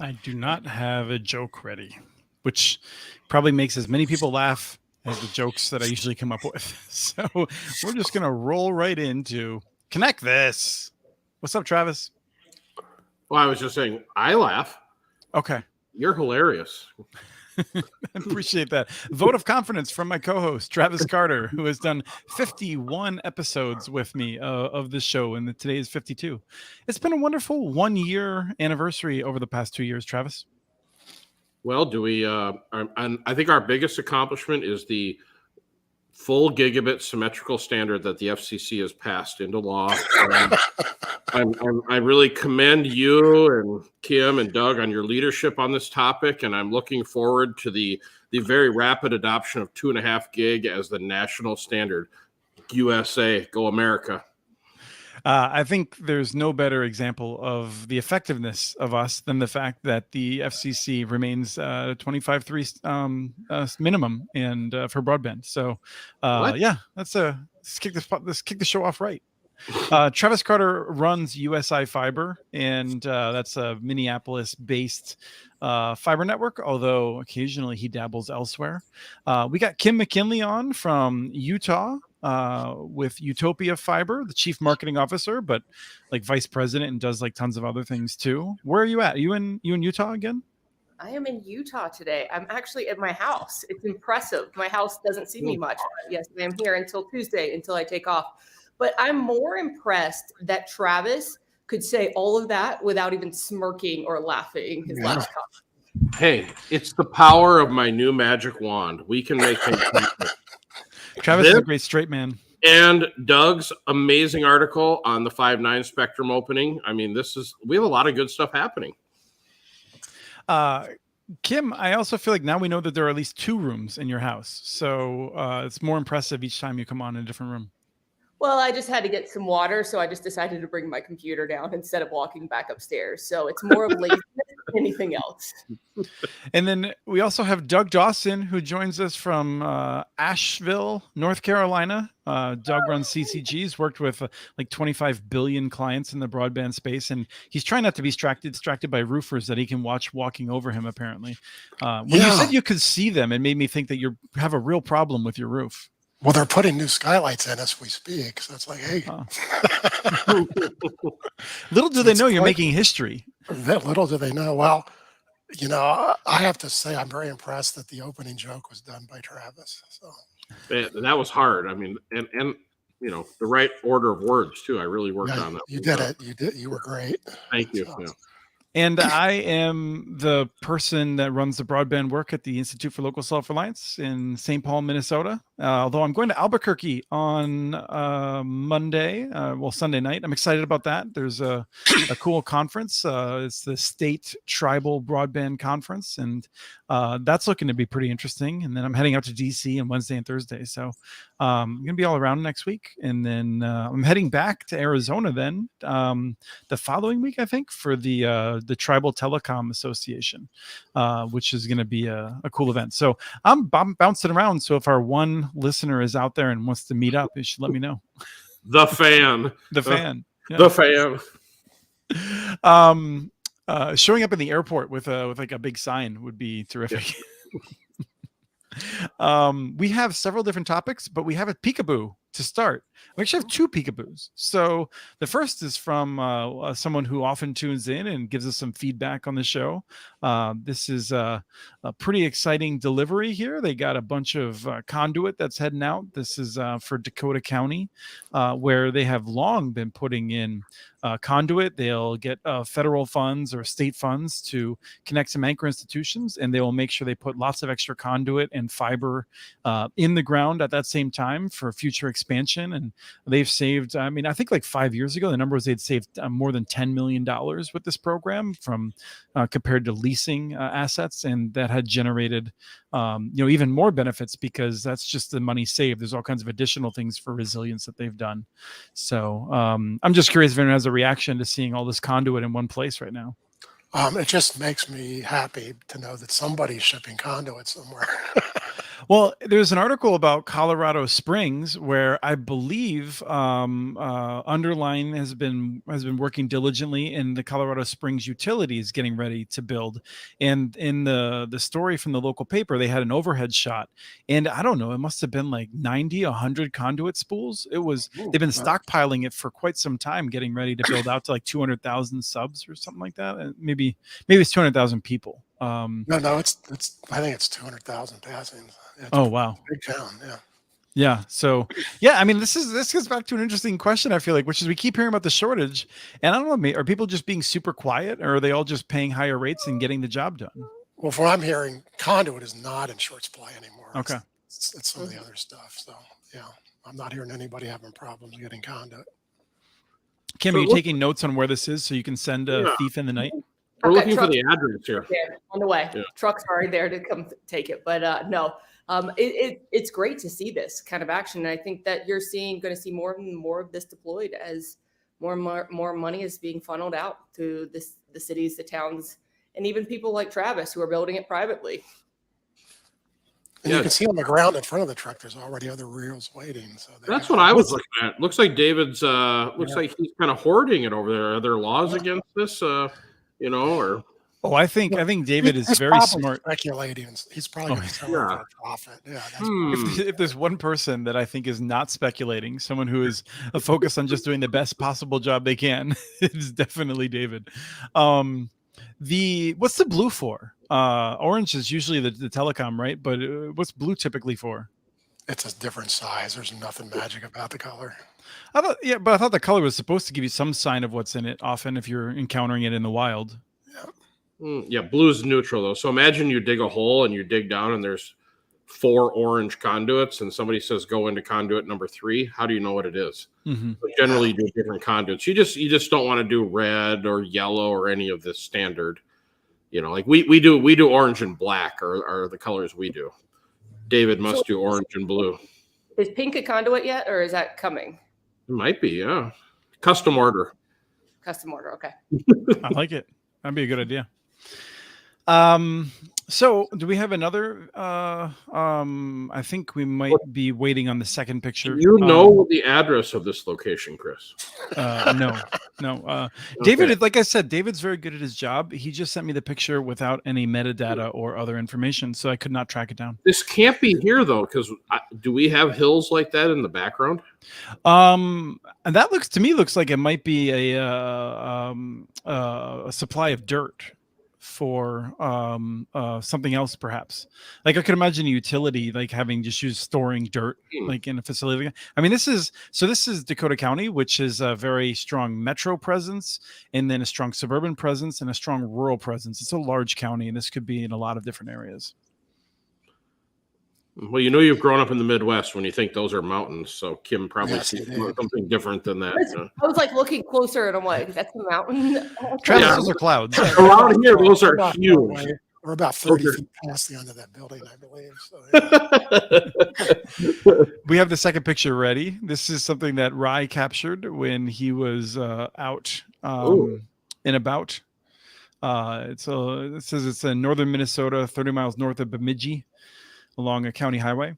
I do not have a joke ready, which probably makes as many people laugh as the jokes that I usually come up with. So we're just going to roll right into Connect This. What's up, Travis? Well, I was just saying, I laugh. Okay. You're hilarious. I appreciate that. Vote of confidence from my co-host, Travis Carter, who has done 51 episodes with me of this show, and today is 52. It's been a wonderful 1-year anniversary over the past 2 years, Travis. Well, do we? I think our biggest accomplishment is the full gigabit symmetrical standard that the FCC has passed into law. I really commend you and Kim and Doug on your leadership on this topic, and I'm looking forward to the very rapid adoption of 2.5 gig as the national standard. USA, go America. I think there's no better example of the effectiveness of us than the fact that the FCC remains 25.3 minimum and for broadband. So, yeah, let's kick the show off right. Travis Carter runs USI Fiber, and that's a Minneapolis-based fiber network, although occasionally he dabbles elsewhere. We got Kim McKinley on from Utah with UTOPIA Fiber, the chief marketing officer, but like vice president and does like tons of other things too. Where are you at? You in Utah again? I am in Utah today. I'm actually at my house. It's impressive. My house doesn't see me much. Yes, I'm here until Tuesday until I take off. But I'm more impressed that Travis could say all of that without even smirking or laughing his last comment. Hey, it's the power of my new magic wand. We can make things happen. Travis is a great straight man. And Doug's amazing article on the 5.9 spectrum opening. I mean, we have a lot of good stuff happening. Kim, I also feel like now we know that there are at least 2 rooms in your house. So it's more impressive each time you come on in a different room. Well, I just had to get some water, so I just decided to bring my computer down instead of walking back upstairs. So it's more of laziness than anything else. And then we also have Doug Dawson, who joins us from Asheville, North Carolina. Doug runs CCGs, worked with like 25 billion clients in the broadband space, and he's trying not to be distracted by roofers that he can watch walking over him, apparently. When you said you could see them, it made me think that you have a real problem with your roof. Well, they're putting new skylights in as we speak, so it's like, hey. Little do they know you're making history. Little do they know. Well, you know, I have to say I'm very impressed that the opening joke was done by Travis. So that was hard. I mean, and you know, the right order of words too. I really worked on that. You did it. You did. You were great. Thank you. So. Yeah. And I am the person that runs the broadband work at the Institute for Local Self-Reliance in St. Paul, Minnesota. Although I'm going to Albuquerque on Sunday night. I'm excited about that. There's a cool conference. It's the State Tribal Broadband Conference, and that's looking to be pretty interesting. And then I'm heading out to DC on Wednesday and Thursday. So I'm going to be all around next week. And then I'm heading back to Arizona then the following week, I think, for the Tribal Telecom Association, which is going to be a cool event. So I'm bouncing around. So if our one listener is out there and wants to meet up, you should let me know. The fan. Showing up in the airport with like a big sign would be terrific. We have several different topics, but we have a peekaboo to start. We actually have 2 peekaboos. So the first is from someone who often tunes in and gives us some feedback on the show. This is a pretty exciting delivery here. They got a bunch of conduit that's heading out. This is for Dakota County, where they have long been putting in conduit. They'll get federal funds or state funds to connect some anchor institutions, and they will make sure they put lots of extra conduit and fiber in the ground at that same time for future expansion. And they've saved, I mean, I think like 5 years ago, the number was they'd saved more than $10 million with this program from compared to leasing assets. And that had generated, even more benefits because that's just the money saved. There's all kinds of additional things for resilience that they've done. So I'm just curious if anyone has a reaction to seeing all this conduit in one place right now. It just makes me happy to know that somebody's shipping conduit somewhere. Well, there's an article about Colorado Springs where I believe Underline has been working diligently in the Colorado Springs utilities getting ready to build. And in the story from the local paper, they had an overhead shot, and I don't know, it must have been like 90, 100 conduit spools. They've been stockpiling it for quite some time, getting ready to build out to like 200,000 subs or something like that. And maybe it's 200,000 people. No, it's I think it's 200,000 passings. Yeah, it's Oh, a wow. big town. Yeah. Yeah. So, yeah, I mean, this gets back to an interesting question, I feel like, which is we keep hearing about the shortage. And I don't know, are people just being super quiet, or are they all just paying higher rates and getting the job done? Well, from what I'm hearing, conduit is not in short supply anymore. Okay. It's some of the other stuff. So, yeah, I'm not hearing anybody having problems getting conduit. Kim, are you taking notes on where this is so you can send a thief in the night? We're looking for the address here. There, on the way. Yeah. Trucks are already there to come take it. But no, it's great to see this kind of action. And I think that you're going to see more and more of this deployed as more and more money is being funneled out to the cities, the towns, and even people like Travis who are building it privately. And you can see on the ground in front of the truck, there's already other reels waiting. So that's what I was looking at. Looks like David's like he's kind of hoarding it over there. Are there laws against this? Or I think David is very smart. Speculating. He's probably going to sell it for a profit. Yeah. If there's one person that I think is not speculating, someone who is focused on just doing the best possible job they can, it is definitely David. What's the blue for? Orange is usually the telecom, right? But what's blue typically for? It's a different size. There's nothing magic about the color. I thought the color was supposed to give you some sign of what's in it. Often, if you're encountering it in the wild. Yeah, blue is neutral though. So imagine you dig a hole and you dig down and there's 4 orange conduits, and somebody says go into conduit number 3. How do you know what it is? Mm-hmm. So generally, you do different conduits. You just don't want to do red or yellow or any of the standard. Like we do orange and black are the colors we do. David must do orange and blue. Is pink a conduit yet, or is that coming? It might be, yeah. Custom order. Okay. I like it. That'd be a good idea. So do we have another? I think we might be waiting on the second picture. Do you know the address of this location, Chris? No. Okay. David, like I said, David's very good at his job. He just sent me the picture without any metadata or other information, so I could not track it down. This can't be here though, because do we have hills like that in the background? And that looks like it might be a supply of dirt for something else, perhaps. Like I could imagine a utility like having just used storing dirt like in a facility. I mean, this is Dakota County, which is a very strong metro presence, and then a strong suburban presence and a strong rural presence. It's a large county, and this could be in a lot of different areas. Well, you've grown up in the Midwest when you think those are mountains. So Kim probably sees something different than that. I was like looking closer, and I'm like, that's a mountain. Travis, those are clouds. Around here, those are huge. We're about 30 feet past the end of that building, I believe. So, We have the second picture ready. This is something that Rye captured when he was out and about. It says it's in northern Minnesota, 30 miles north of Bemidji, along a county highway.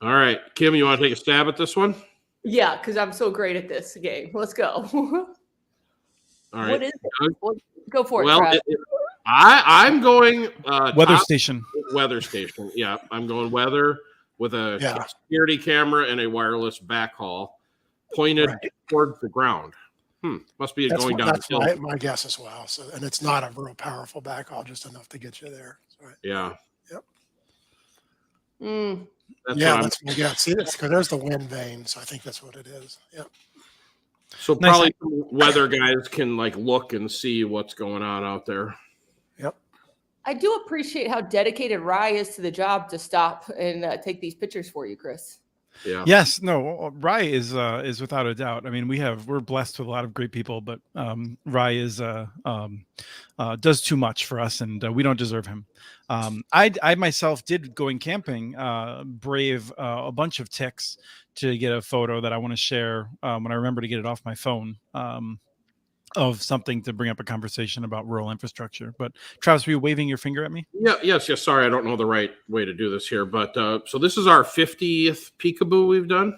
All right, Kim, you want to take a stab at this one? Yeah, because I'm so great at this game. Let's go. All right. What is it? Go for it. Well, Brad. I'm going Weather station. Weather station. Yeah, I'm going weather with a security camera and a wireless backhaul pointed towards the ground. Must be going down. That's my guess as well. So, and it's not a real powerful backhaul, just enough to get you there. So, yeah. Yep. That's my guess. See, because there's the wind vane, so I think that's what it is. Yep. So probably some weather guys can like look and see what's going on out there. Yep. I do appreciate how dedicated Rye is to the job to stop and take these pictures for you, Chris. Yeah. Yes. No. Rye is without a doubt. I mean, we're blessed with a lot of great people, but Rye is does too much for us, and we don't deserve him. I myself did going camping, brave a bunch of ticks to get a photo that I want to share when I remember to get it off my phone. of something to bring up a conversation about rural infrastructure. But Travis, were you waving your finger at me? Yes. Sorry, I don't know the right way to do this here, but so this is our 50th peekaboo we've done.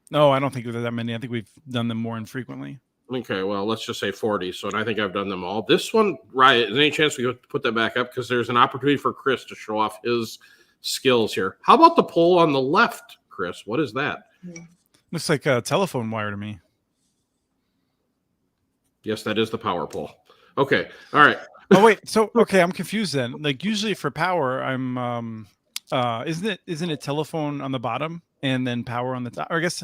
No, I don't think there's that many. I think we've done them more infrequently. Okay, well, let's just say 40. So, and I think I've done them all. This one, right? Is there any chance we could put that back up? Because there's an opportunity for Chris to show off his skills here. How about the poll on the left, Chris? What is that? Looks like a telephone wire to me. Yes, that is the power pole. Okay, all right. Oh wait, so okay, I'm confused then. Like usually for power, I'm isn't it telephone on the bottom and then power on the top? Or I guess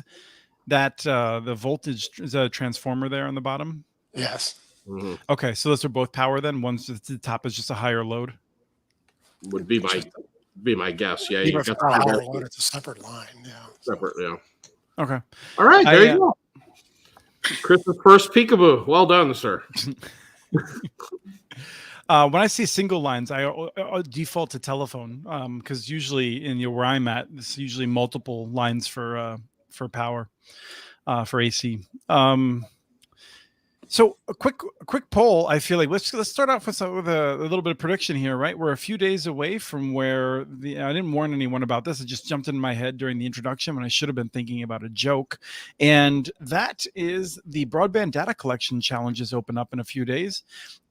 that the voltage is a transformer there on the bottom. Yes. Mm-hmm. Okay, so those are both power then. One's at the top is just a higher load. Would be my guess. Yeah, Even you if got it's not a higher the load, it's a separate line. Yeah. separate. Yeah. Okay. All right, there you go. Chris's first peekaboo. Well done, sir. When I see single lines, I default to telephone because usually in where I'm at, it's usually multiple lines for power for AC. So a quick poll. I feel like let's start off with a little bit of prediction here, right? We're a few days away from where I didn't warn anyone about this. It just jumped in my head during the introduction when I should have been thinking about a joke, and that is the broadband data collection challenges open up in a few days.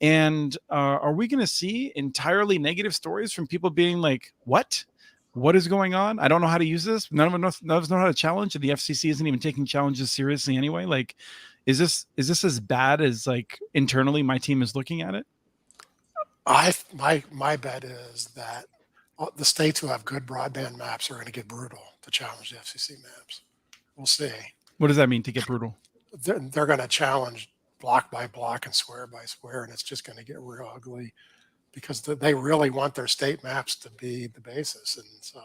And are we going to see entirely negative stories from people being like, "What? What is going on? I don't know how to use this. None of us know how to challenge, and the FCC isn't even taking challenges seriously anyway." Like, is this as bad as like internally my team is looking at it? My bet is that the states who have good broadband maps are going to get brutal to challenge the FCC maps. We'll see. What does that mean to get brutal? They're going to challenge block by block and square by square, and it's just going to get real ugly because they really want their state maps to be the basis. And so,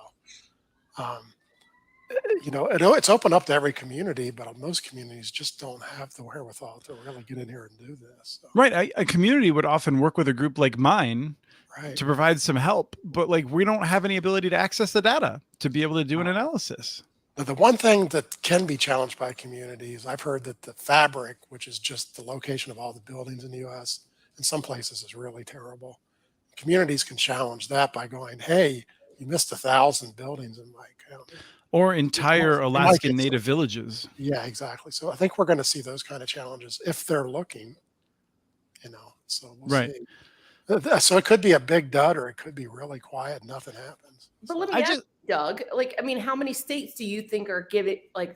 it's open up to every community, but most communities just don't have the wherewithal to really get in here and do this. So. Right. A community would often work with a group like mine to provide some help, but like we don't have any ability to access the data to be able to do an analysis. The one thing that can be challenged by communities, I've heard that the fabric, which is just the location of all the buildings in the U.S., in some places is really terrible. Communities can challenge that by going, hey, you missed 1,000 buildings in my county. Or entire Alaskan Native villages. Yeah, exactly. So I think we're going to see those kind of challenges if they're looking, so we'll see. So it could be a big dud or it could be really quiet. Nothing happens. But let me ask you, Doug, how many states do you think are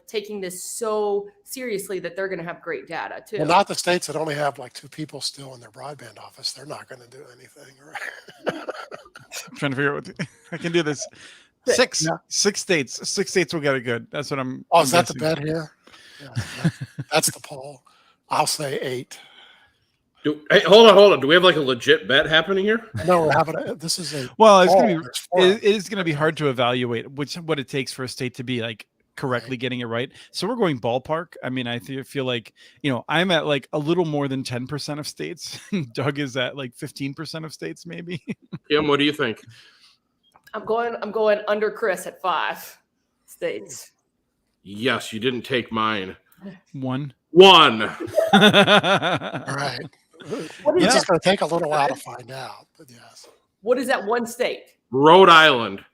taking this so seriously that they're going to have great data too? Well, not the states that only have like 2 people still in their broadband office. They're not going to do anything. Right? I'm trying to figure out I can do this. 6 states. 6 states will get it good. That's what I'm. Oh, is that the bet here? Yeah, that's the poll. I'll say 8. Hey, hold on. Do we have like a legit bet happening here? No, we're having this is a. Well, it's going to be. It is going to be hard to evaluate what it takes for a state to be like correctly getting it right. So we're going ballpark. I mean, I feel like I'm at like a little more than 10% of states. Doug is at like 15% of states, maybe. Kim, what do you think? I'm going under Chris at 5 states. Yes, you didn't take mine. 1. All right. It's just going to take a little while to find out, but yes. What is that one state? Rhode Island.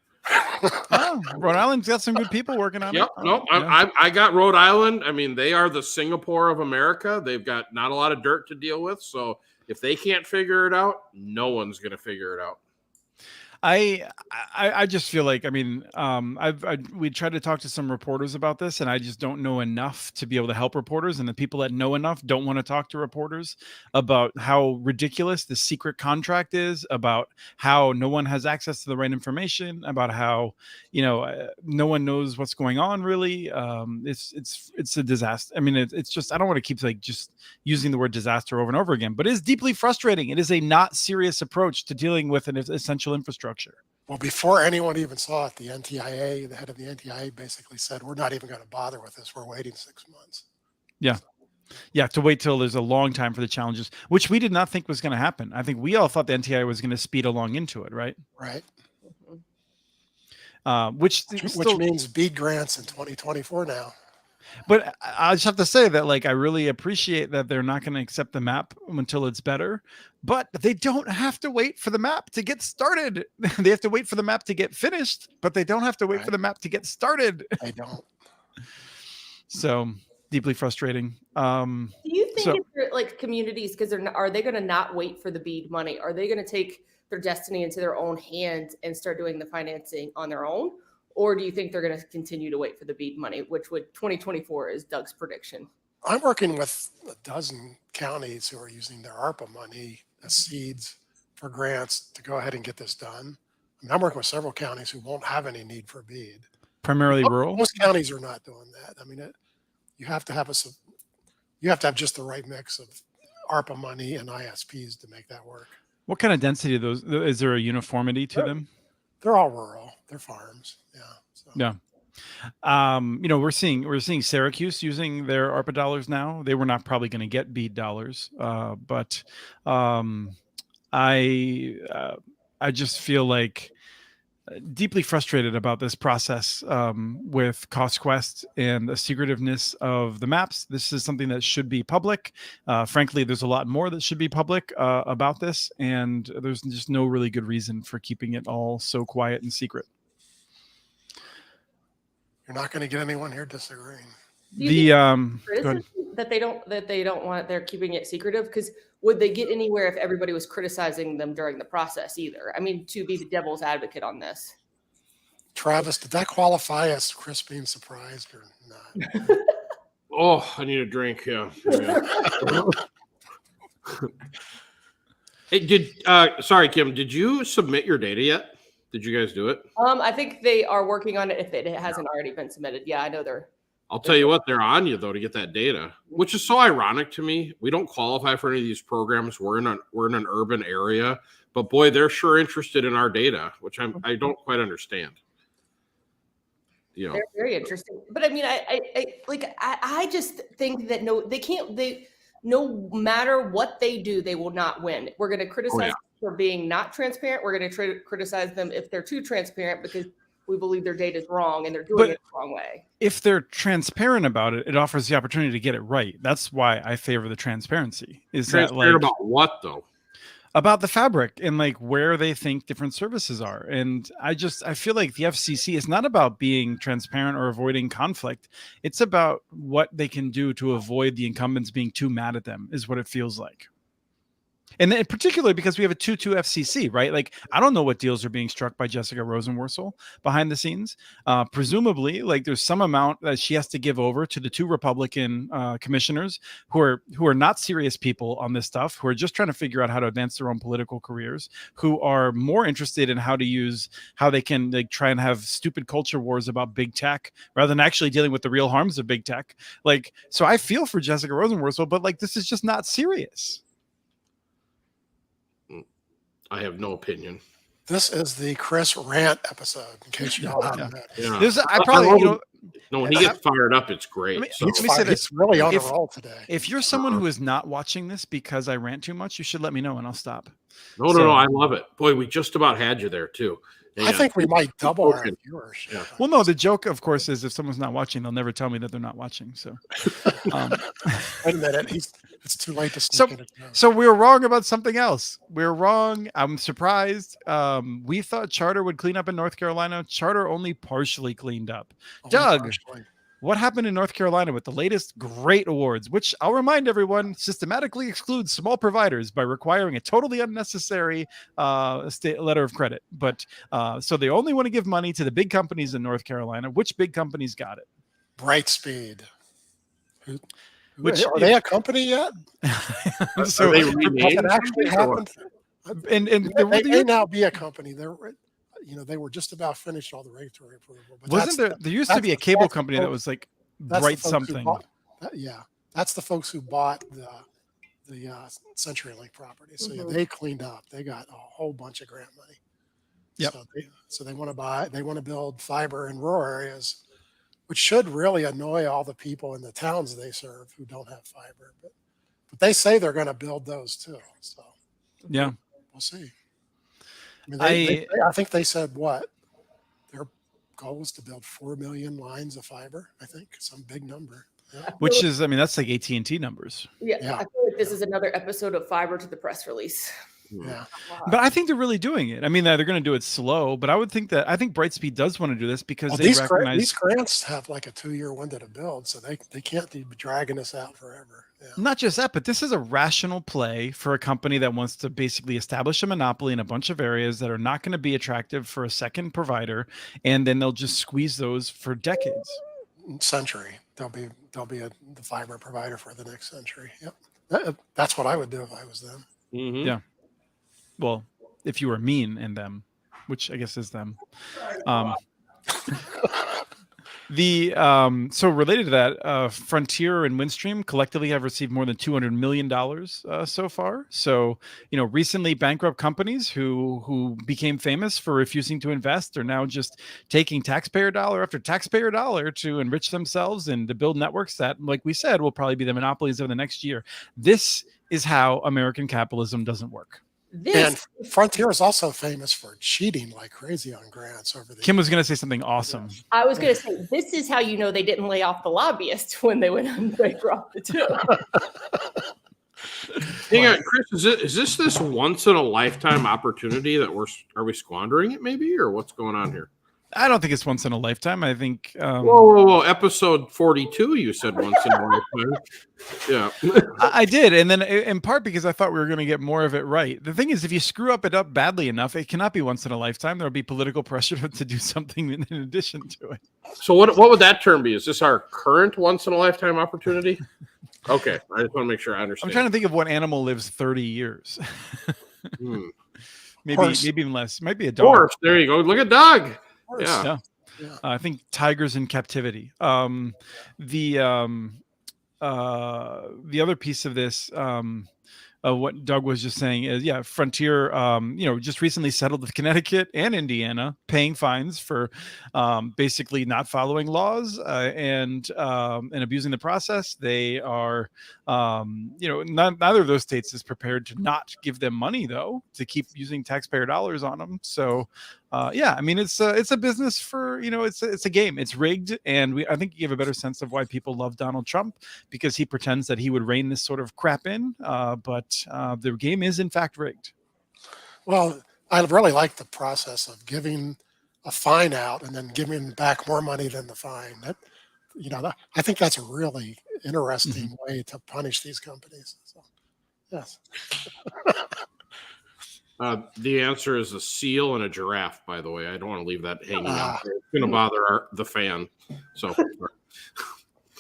Rhode Island's got some good people working on it. No, I got Rhode Island. I mean, they are the Singapore of America. They've got not a lot of dirt to deal with. So if they can't figure it out, no one's going to figure it out. I just feel like, we tried to talk to some reporters about this, and I just don't know enough to be able to help reporters. And the people that know enough don't want to talk to reporters about how ridiculous the secret contract is, about how no one has access to the right information, about how, no one knows what's going on really. It's a disaster. I mean, it's just, I don't want to keep just using the word disaster over and over again, but it is deeply frustrating. It is a not serious approach to dealing with an essential infrastructure. Well, before anyone even saw it, the NTIA, the head of the NTIA basically said, we're not even going to bother with this. We're waiting 6 months. Yeah. Yeah. To wait till there's a long time for the challenges, which we did not think was going to happen. I think we all thought the NTIA was going to speed along into it. Right. Right. Which means BEAD grants in 2024 now. But I just have to say that, like, I really appreciate that they're not going to accept the map until it's better, but they don't have to wait for the map to get started. They have to wait for the map to get finished, but they don't have to wait for the map to get started. I don't. So deeply frustrating. Do you think if they're like communities, because are they going to not wait for the BEAD money? Are they going to take their destiny into their own hands and start doing the financing on their own? Or do you think they're going to continue to wait for the BEAD money, which would 2024 is Doug's prediction? I'm working with a dozen counties who are using their ARPA money as seeds for grants to go ahead and get this done. I mean, I'm working with several counties who won't have any need for BEAD. Primarily rural. Most counties are not doing that. I mean, you have to have just the right mix of ARPA money and ISPs to make that work. What kind of density of those? Is there a uniformity to them? They're all rural. They're farms. Yeah. So. Yeah. We're seeing Syracuse using their ARPA dollars now. They were not probably going to get BEAD dollars, but I just feel like deeply frustrated about this process with CostQuest and the secretiveness of the maps. This is something that should be public. Frankly, there's a lot more that should be public about this, and there's just no really good reason for keeping it all so quiet and secret. You're not going to get anyone here disagreeing. That they don't want, they're keeping it secretive, because would they get anywhere if everybody was criticizing them during the process either? I mean, to be the devil's advocate on this. Travis, did that qualify as Chris being surprised or not? Oh, I need a drink. Yeah. Hey, sorry, Kim, did you submit your data yet? Did you guys do it? I think they are working on it if it hasn't already been submitted. Yeah, I know they're. I'll tell you what, they're on you though to get that data, which is so ironic to me. We don't qualify for any of these programs. We're in an urban area, but boy, they're sure interested in our data, which I don't quite understand. You know, they're very interesting. But I mean, I just think that no matter what they do, they will not win. We're going to criticize them for being not transparent. We're going to criticize them if they're too transparent because we believe their data is wrong and they're doing it the wrong way. If they're transparent about it, it offers the opportunity to get it right. That's why I favor the transparency. Transparent about what though? About the fabric and like where they think different services are. And I feel like the FCC is not about being transparent or avoiding conflict. It's about what they can do to avoid the incumbents being too mad at them is what it feels like. And then particularly because we have a 2-2 FCC, right? Like, I don't know what deals are being struck by Jessica Rosenworcel behind the scenes. Presumably, like, there's some amount that she has to give over to the 2 Republican commissioners who are not serious people on this stuff, who are just trying to figure out how to advance their own political careers, who are more interested in how they can like try and have stupid culture wars about big tech rather than actually dealing with the real harms of big tech. Like, so I feel for Jessica Rosenworcel, but like, this is just not serious. I have no opinion. This is the Chris rant episode, in case you all haven't met. Yeah. When he gets fired up, it's great. Let me say this. It's really on a roll today. If you're someone who is not watching this because I rant too much, you should let me know and I'll stop. No, I love it. Boy, we just about had you there too. I think we might double our viewers. Yeah. Well, no, the joke, of course, is if someone's not watching, they'll never tell me that they're not watching. So, wait a minute, it's too late to sneak in. So we were wrong about something else. We were wrong. I'm surprised. We thought Charter would clean up in North Carolina. Charter only partially cleaned up. Doug, what happened in North Carolina with the latest great awards, which I'll remind everyone systematically excludes small providers by requiring a totally unnecessary state letter of credit. But so they only want to give money to the big companies in North Carolina. Which big companies got it? Brightspeed. Are they a company yet? So they renamed? Actually happened. And they may now be a company. They were just about finished all the regulatory approval. But wasn't there used to be a cable company that was like Bright something? That's the folks who bought the CenturyLink property. So they cleaned up. They got a whole bunch of grant money. Yep. So they want to build fiber in rural areas, which should really annoy all the people in the towns they serve who don't have fiber. But they say they're going to build those too. So yeah, we'll see. I mean, I think they said what? They're goal was to build 4 million lines of fiber, I think, some big number. Yeah. Which is, I mean, that's like AT&T numbers. Yeah, Yeah. I feel like this is another episode of Fiber to the press release. Yeah. But I think they're really doing it. I mean, they're going to do it slow, but I think Brightspeed does want to do this because Well, they these recognize grants have like a 2-year window to build, so they can't be dragging us out forever. Yeah. not just that, but this is a rational play for a company that wants to basically establish a monopoly in a bunch of areas that are not going to be attractive for a second provider, and then they'll just squeeze those for decades. Century, they'll be the fiber provider for the next century. Yep, that's what I would do if I was them. Mm-hmm. Yeah. Well, if you were mean and them, which I guess is them. So related to that, Frontier and Windstream collectively have received more than $200 million so far. So, recently bankrupt companies who became famous for refusing to invest are now just taking taxpayer dollar after taxpayer dollar to enrich themselves and to build networks that, like we said, will probably be the monopolies of the next year. This is how American capitalism doesn't work. And Frontier is also famous for cheating like crazy on grants over the Kim was going to say something awesome. I was going to say, this is how you know they didn't lay off the lobbyists when they went on bankrupt too. Hang on, Chris, is this once in a lifetime opportunity that are we squandering it maybe, or what's going on here? I don't think it's once in a lifetime. I think. Whoa! Episode 42, you said once in a lifetime. Yeah, I did, and then in part because I thought we were going to get more of it right. The thing is, if you screw it up badly enough, it cannot be once in a lifetime. There'll be political pressure to do something in addition to it. So what would that term be? Is this our current once in a lifetime opportunity? Okay, I just want to make sure I understand. I'm trying to think of what animal lives 30 years. Maybe even less. Might be a dog. Horse. There you go. Look at Doug. Yeah. I think tigers in captivity. The other piece of this, what Doug was just saying is, Frontier, just recently settled with Connecticut and Indiana, paying fines for basically not following laws and abusing the process. They are, neither of those states is prepared to not give them money though, to keep using taxpayer dollars on them. So, I mean, it's a business for, it's a game. It's rigged, and I think you give a better sense of why people love Donald Trump, because he pretends that he would rein this sort of crap in, but the game is in fact rigged. Well, I really like the process of giving a fine out and then giving back more money than the fine. I think that's a really interesting way to punish these companies. So, yes. The answer is a seal and a giraffe, by the way. I don't want to leave that hanging out there. It's going to bother the fan. So,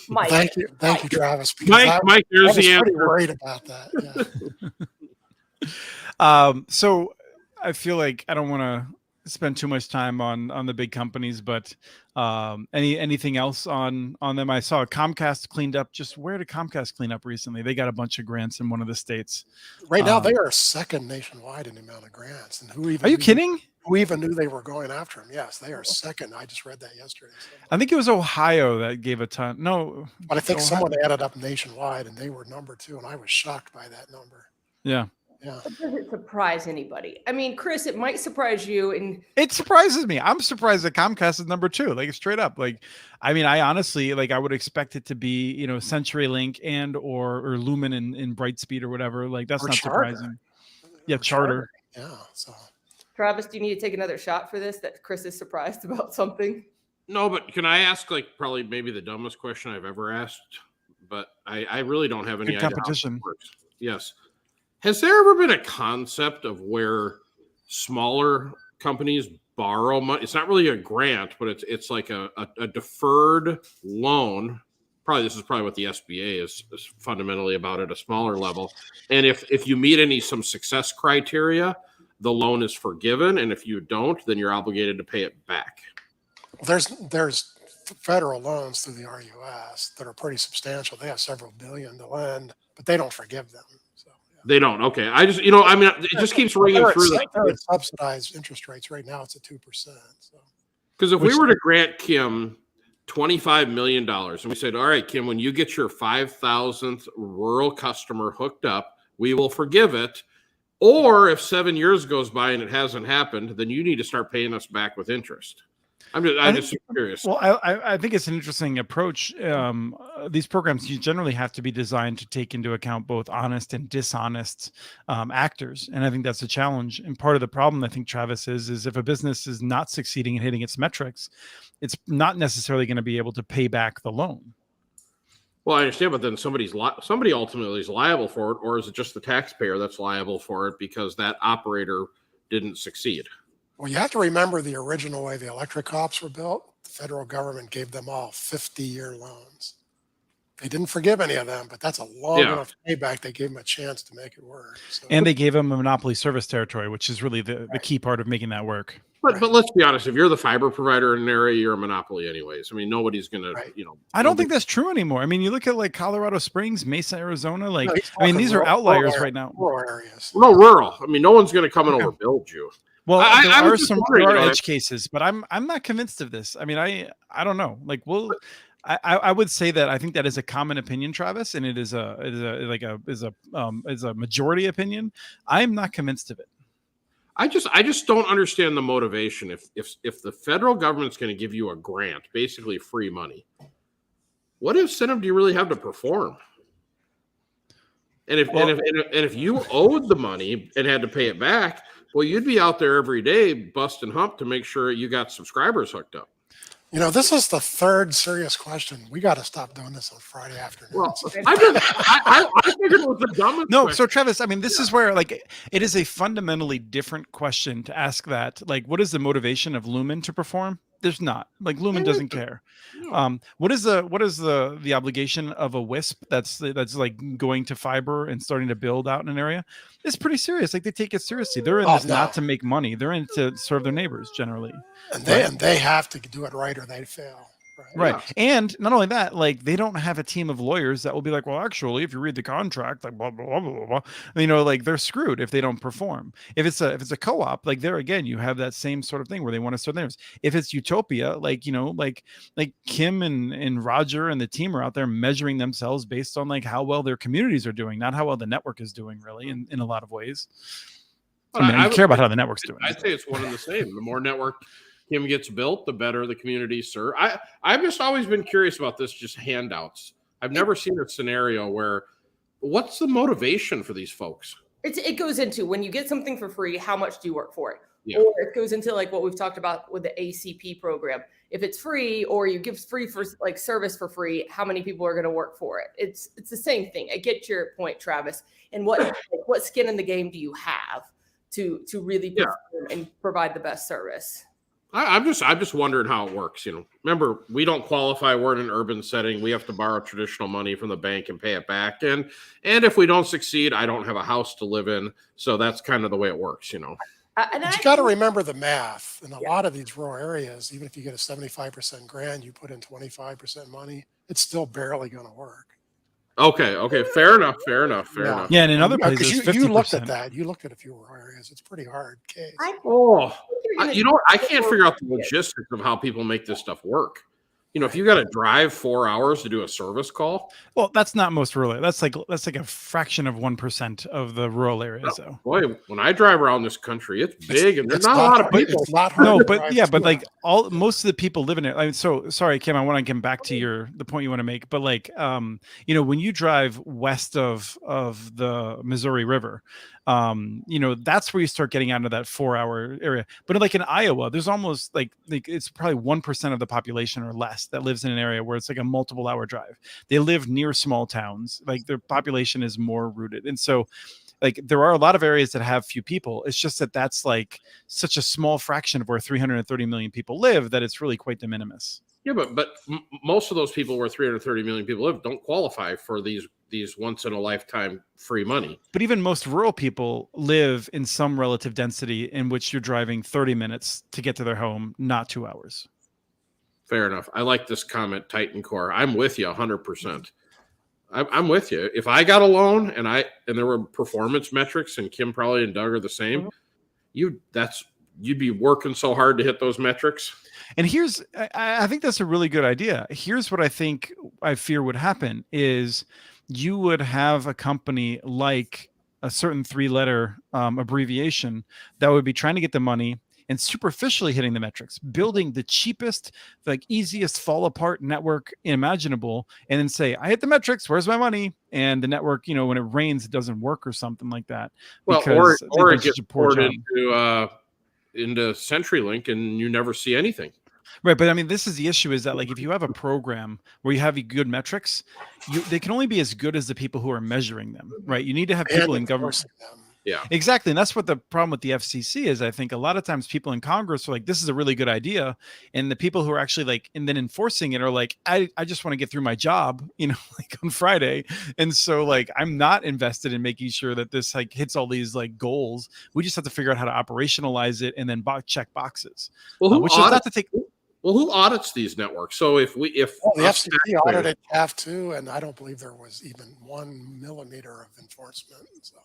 Mike. Thank you, Travis. Mike, there's the answer. Pretty worried about that. Yeah. So I feel like I don't want to spend too much time on the big companies, but anything else on them? I saw Comcast cleaned up. Just where did Comcast clean up recently? They got a bunch of grants in one of the states. Right now, they are second nationwide in the amount of grants. And are you kidding? Who even knew they were going after them? Yes, they are second. I just read that yesterday. I think it was Ohio that gave a ton. No, but I think someone added up nationwide, and they were number 2, and I was shocked by that number. Yeah. Yeah. It doesn't surprise anybody. I mean, Chris, it might surprise you. And it surprises me. I'm surprised that Comcast is number 2, like straight up. Like, I mean, I honestly, I would expect it to be, CenturyLink and or Lumen and Brightspeed or whatever. Like, that's or not Charter. Surprising. Yeah, Charter. Yeah. So, Travis, do you need to take another shot for this? That Chris is surprised about something? No, but can I ask, probably maybe the dumbest question I've ever asked? But I really don't have any idea competition. How it works. Yes. Has there ever been a concept of where smaller companies borrow money? It's not really a grant, but it's like a deferred loan. This is probably what the SBA is fundamentally about at a smaller level. And if you meet some success criteria, the loan is forgiven, and if you don't, then you're obligated to pay it back. There's federal loans through the RUS that are pretty substantial. They have several billion to lend, but they don't forgive them. So they don't. Okay, I just it just keeps ringing through. They're at subsidized interest rates right now. It's at 2%. So because if we were to grant Kim $25 million, and we said, all right, Kim, when you get your 5,000th rural customer hooked up, we will forgive it. Or if 7 years goes by and it hasn't happened, then you need to start paying us back with interest. I'm just curious. Well, I think it's an interesting approach. These programs generally have to be designed to take into account both honest and dishonest actors, and I think that's a challenge. And part of the problem, I think, Travis, is if a business is not succeeding in hitting its metrics, it's not necessarily going to be able to pay back the loan. Well, I understand, but then somebody ultimately is liable for it, or is it just the taxpayer that's liable for it because that operator didn't succeed? Well, you have to remember the original way the electric co-ops were built. The federal government gave them all 50-year loans. They didn't forgive any of them, but that's a long enough payback. They gave them a chance to make it work. So. And they gave them a monopoly service territory, which is really the key part of making that work. But let's be honest, if you're the fiber provider in an area, you're a monopoly anyways. I mean, nobody's going to, I don't think that's true anymore. I mean, you look at like Colorado Springs, Mesa, Arizona, like, No, I mean, these are outliers right now. Rural areas. No, rural. I mean, no one's going to come and overbuild you. Well, there are edge I cases, but I'm not convinced of this. I mean, I don't know. Like, I would say that I think that is a common opinion, Travis, and it is a majority opinion. I'm not convinced of it. I just don't understand the motivation. If the federal government's going to give you a grant, basically free money, what incentive do you really have to perform? And if you owed the money and had to pay it back, well, you'd be out there every day busting hump to make sure you got subscribers hooked up. You know, this is the third serious question. We got to stop doing this on Friday afternoon. Well, I figured it was the dumbest. No, question. so Travis, I mean, this is where like it is a fundamentally different question to ask that. Like, what is the motivation of Lumen to perform? There's not. Like, Lumen doesn't care. What is the obligation of a WISP that's like going to fiber and starting to build out in an area? It's pretty serious. Like, they take it seriously. They're in this not to make money. They're in to serve their neighbors generally. And they have to do it right or they fail. Right. Yeah. And not only that, like, they don't have a team of lawyers that will be like, well, actually, if you read the contract, like blah, blah, blah, blah, blah, you know, like they're screwed if they don't perform. If it's a co-op, like there again, you have that same sort of thing where they want to serve theirs. If it's Utopia, like, you know, like Kim and Roger and the team are out there measuring themselves based on like how well their communities are doing, not how well the network is doing, really, in a lot of ways. I care about how the network's doing. I'd say it's one and the same. The more network Kim gets built, the better the community serve. I've just always been curious about this, just handouts. I've never seen a scenario where, what's the motivation for these folks? It goes into when you get something for free, how much do you work for it? Yeah. Or it goes into like what we've talked about with the ACP program. If it's free or you give free for like service for free, how many people are going to work for it? It's the same thing. I get your point, Travis. And what skin in the game do you have to really perform and provide the best service? I'm just wondering how it works. You know, remember, we don't qualify. We're in an urban setting. We have to borrow traditional money from the bank and pay it back. And if we don't succeed, I don't have a house to live in. So that's kind of the way it works, you know. But you got to remember the math. In a lot of these rural areas, even if you get a 75% grant, you put in 25% money, it's still barely going to work. Okay. Fair enough. Yeah, and in other places, you looked at that. You looked at a few rural areas. It's a pretty hard case. You know, I can't figure out the logistics of how people make this stuff work. You know, if you got to drive 4 hours to do a service call. Well, that's not most rural. That's like a fraction of 1% of the rural areas, though. Boy, when I drive around this country, it's big and there's not a lot of people. It's not hard. No, but yeah, but like most of the people live in it. I mean, so sorry, Kim, I want to get back to the point you want to make. But like, you know, when you drive west of the Missouri River, you know, that's where you start getting out of that 4-hour area. But like in Iowa, there's almost like it's probably 1% of the population or less that lives in an area where it's like a multiple hour drive. They live near small towns. Like their population is more rooted. And so like there are a lot of areas that have few people. It's just that that's like such a small fraction of where 330 million people live that it's really quite de minimis. Yeah, but most of those people where 330 million people live don't qualify for these once in a lifetime free money. But even most rural people live in some relative density in which you're driving 30 minutes to get to their home, not 2 hours. Fair enough. I like this comment, Titan Core. I'm with you 100%. I'm with you. If I got a loan and there were performance metrics, and Kim probably and Doug are the same, you'd be working so hard to hit those metrics. And I think that's a really good idea. Here's what I fear would happen is you would have a company like a certain 3-letter abbreviation that would be trying to get the money, and superficially hitting the metrics, building the cheapest, like easiest fall apart network imaginable, and then say, I hit the metrics, where's my money? And the network, when it rains, it doesn't work or something like that. Well, Because or they've it done gets such a poor poured job. into CenturyLink and you never see anything. Right, but I mean, this is the issue: is that like if you have a program where you have good metrics, they can only be as good as the people who are measuring them, right? You need to have people in government. Yeah, exactly, and that's what the problem with the FCC is. I think a lot of times people in Congress are like, "This is a really good idea," and the people who are actually like, and then enforcing it are like, "I just want to get through my job, like on Friday," and so like I'm not invested in making sure that this like hits all these like goals. We just have to figure out how to operationalize it and then check boxes, well, which is not to take. Well, who audits these networks? So if the FCC audited CAF too, and I don't believe there was even 1 millimeter of enforcement. So,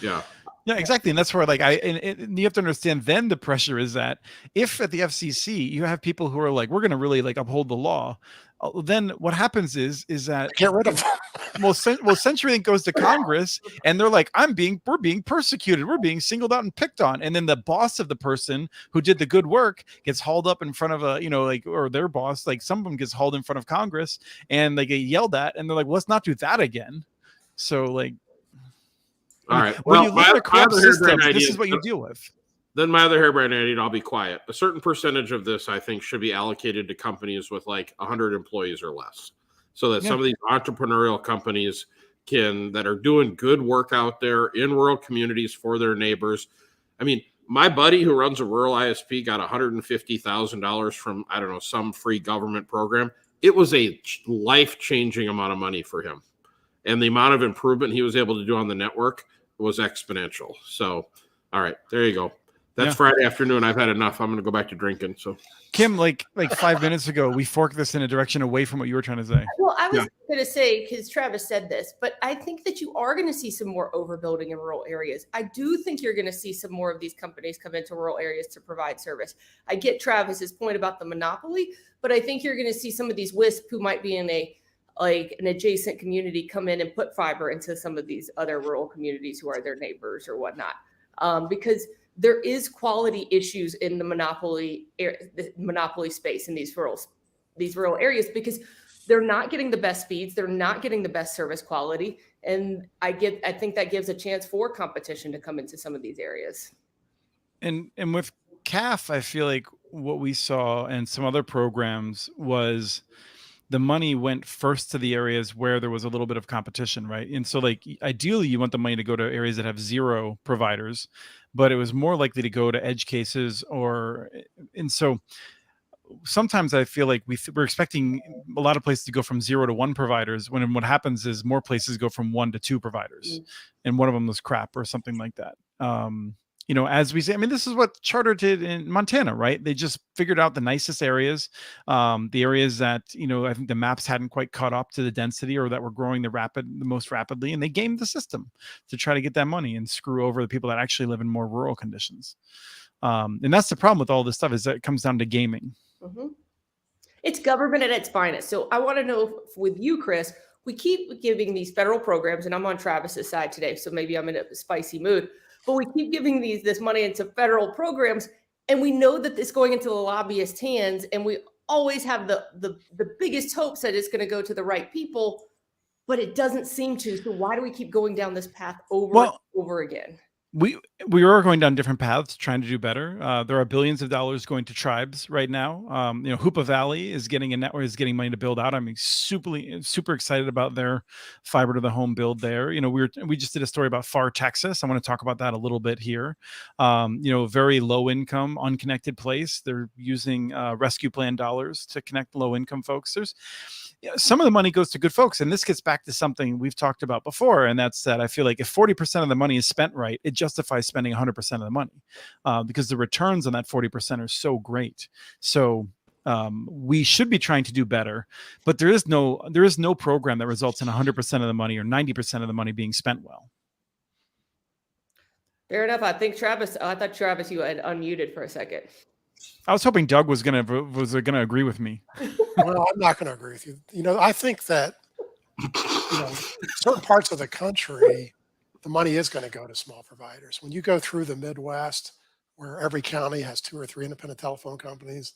yeah, exactly, and that's where like and you have to understand. Then the pressure is that if at the FCC you have people who are like, we're going to really like uphold the law, then what happens is that get rid of them. well, CenturyLink goes to Congress and they're like, we're being persecuted. We're being singled out and picked on. And then the boss of the person who did the good work gets hauled up in front of or their boss, like some of them gets hauled in front of Congress and they get yelled at and they're like, well, let's not do that again. So like, all right. When you live in a corrupt system, this is what you deal with. Then my other harebrained idea, and I'll be quiet. A certain percentage of this, I think, should be allocated to companies with like 100 employees or less, so that some of these entrepreneurial companies that are doing good work out there in rural communities for their neighbors. I mean, my buddy who runs a rural ISP got $150,000 from, I don't know, some free government program. It was a life-changing amount of money for him. And the amount of improvement he was able to do on the network was exponential. So, all right, there you go. That's Friday afternoon. I've had enough. I'm going to go back to drinking. So, Kim, like 5 minutes ago, we forked this in a direction away from what you were trying to say. Well, I was going to say, because Travis said this, but I think that you are going to see some more overbuilding in rural areas. I do think you're going to see some more of these companies come into rural areas to provide service. I get Travis's point about the monopoly, but I think you're going to see some of these WISP who might be in an adjacent community come in and put fiber into some of these other rural communities who are their neighbors or whatnot, because there is quality issues in the monopoly space in these rural areas, because they're not getting the best speeds, they're not getting the best service quality, and I think that gives a chance for competition to come into some of these areas. And with CAF, I feel like what we saw and some other programs was the money went first to the areas where there was a little bit of competition, right? And so like ideally you want the money to go to areas that have 0 providers, but it was more likely to go to edge cases and so sometimes I feel like we're expecting a lot of places to go from 0 to 1 providers when what happens is more places go from 1 to 2 providers and one of them was crap or something like that. As we say, I mean, this is what Charter did in Montana, right? They just figured out the nicest areas, the areas that, I think the maps hadn't quite caught up to the density or that were growing the most rapidly. And they gamed the system to try to get that money and screw over the people that actually live in more rural conditions. And that's the problem with all this stuff, is that it comes down to gaming. Mm-hmm. It's government at its finest. So I want to know with you, Chris, we keep giving these federal programs, and I'm on Travis's side today, so maybe I'm in a spicy mood. But we keep giving this money into federal programs, and we know that it's going into the lobbyist hands, and we always have the biggest hopes that it's going to go to the right people, but it doesn't seem to. So why do we keep going down this path and over again? We are going down different paths trying to do better. There are billions of dollars going to tribes right now. Hoopa Valley is getting a network, is getting money to build out. I'm super excited about their fiber to the home build there. We just did a story about Pharr, Texas. I want to talk about that a little bit here. Very low income, unconnected place. They're using rescue plan dollars to connect low income folks. Some of the money goes to good folks. And this gets back to something we've talked about before. And that's that I feel like if 40% of the money is spent right, it justifies spending 100% of the money because the returns on that 40% are so great. So we should be trying to do better, but there is no program that results in 100% of the money or 90% of the money being spent well. Fair enough. I thought Travis, you had unmuted for a second. I was hoping Doug was gonna agree with me. Well, I'm not going to agree with you. I think that certain parts of the country, the money is going to go to small providers. When you go through the Midwest, where every county has 2 or 3 independent telephone companies,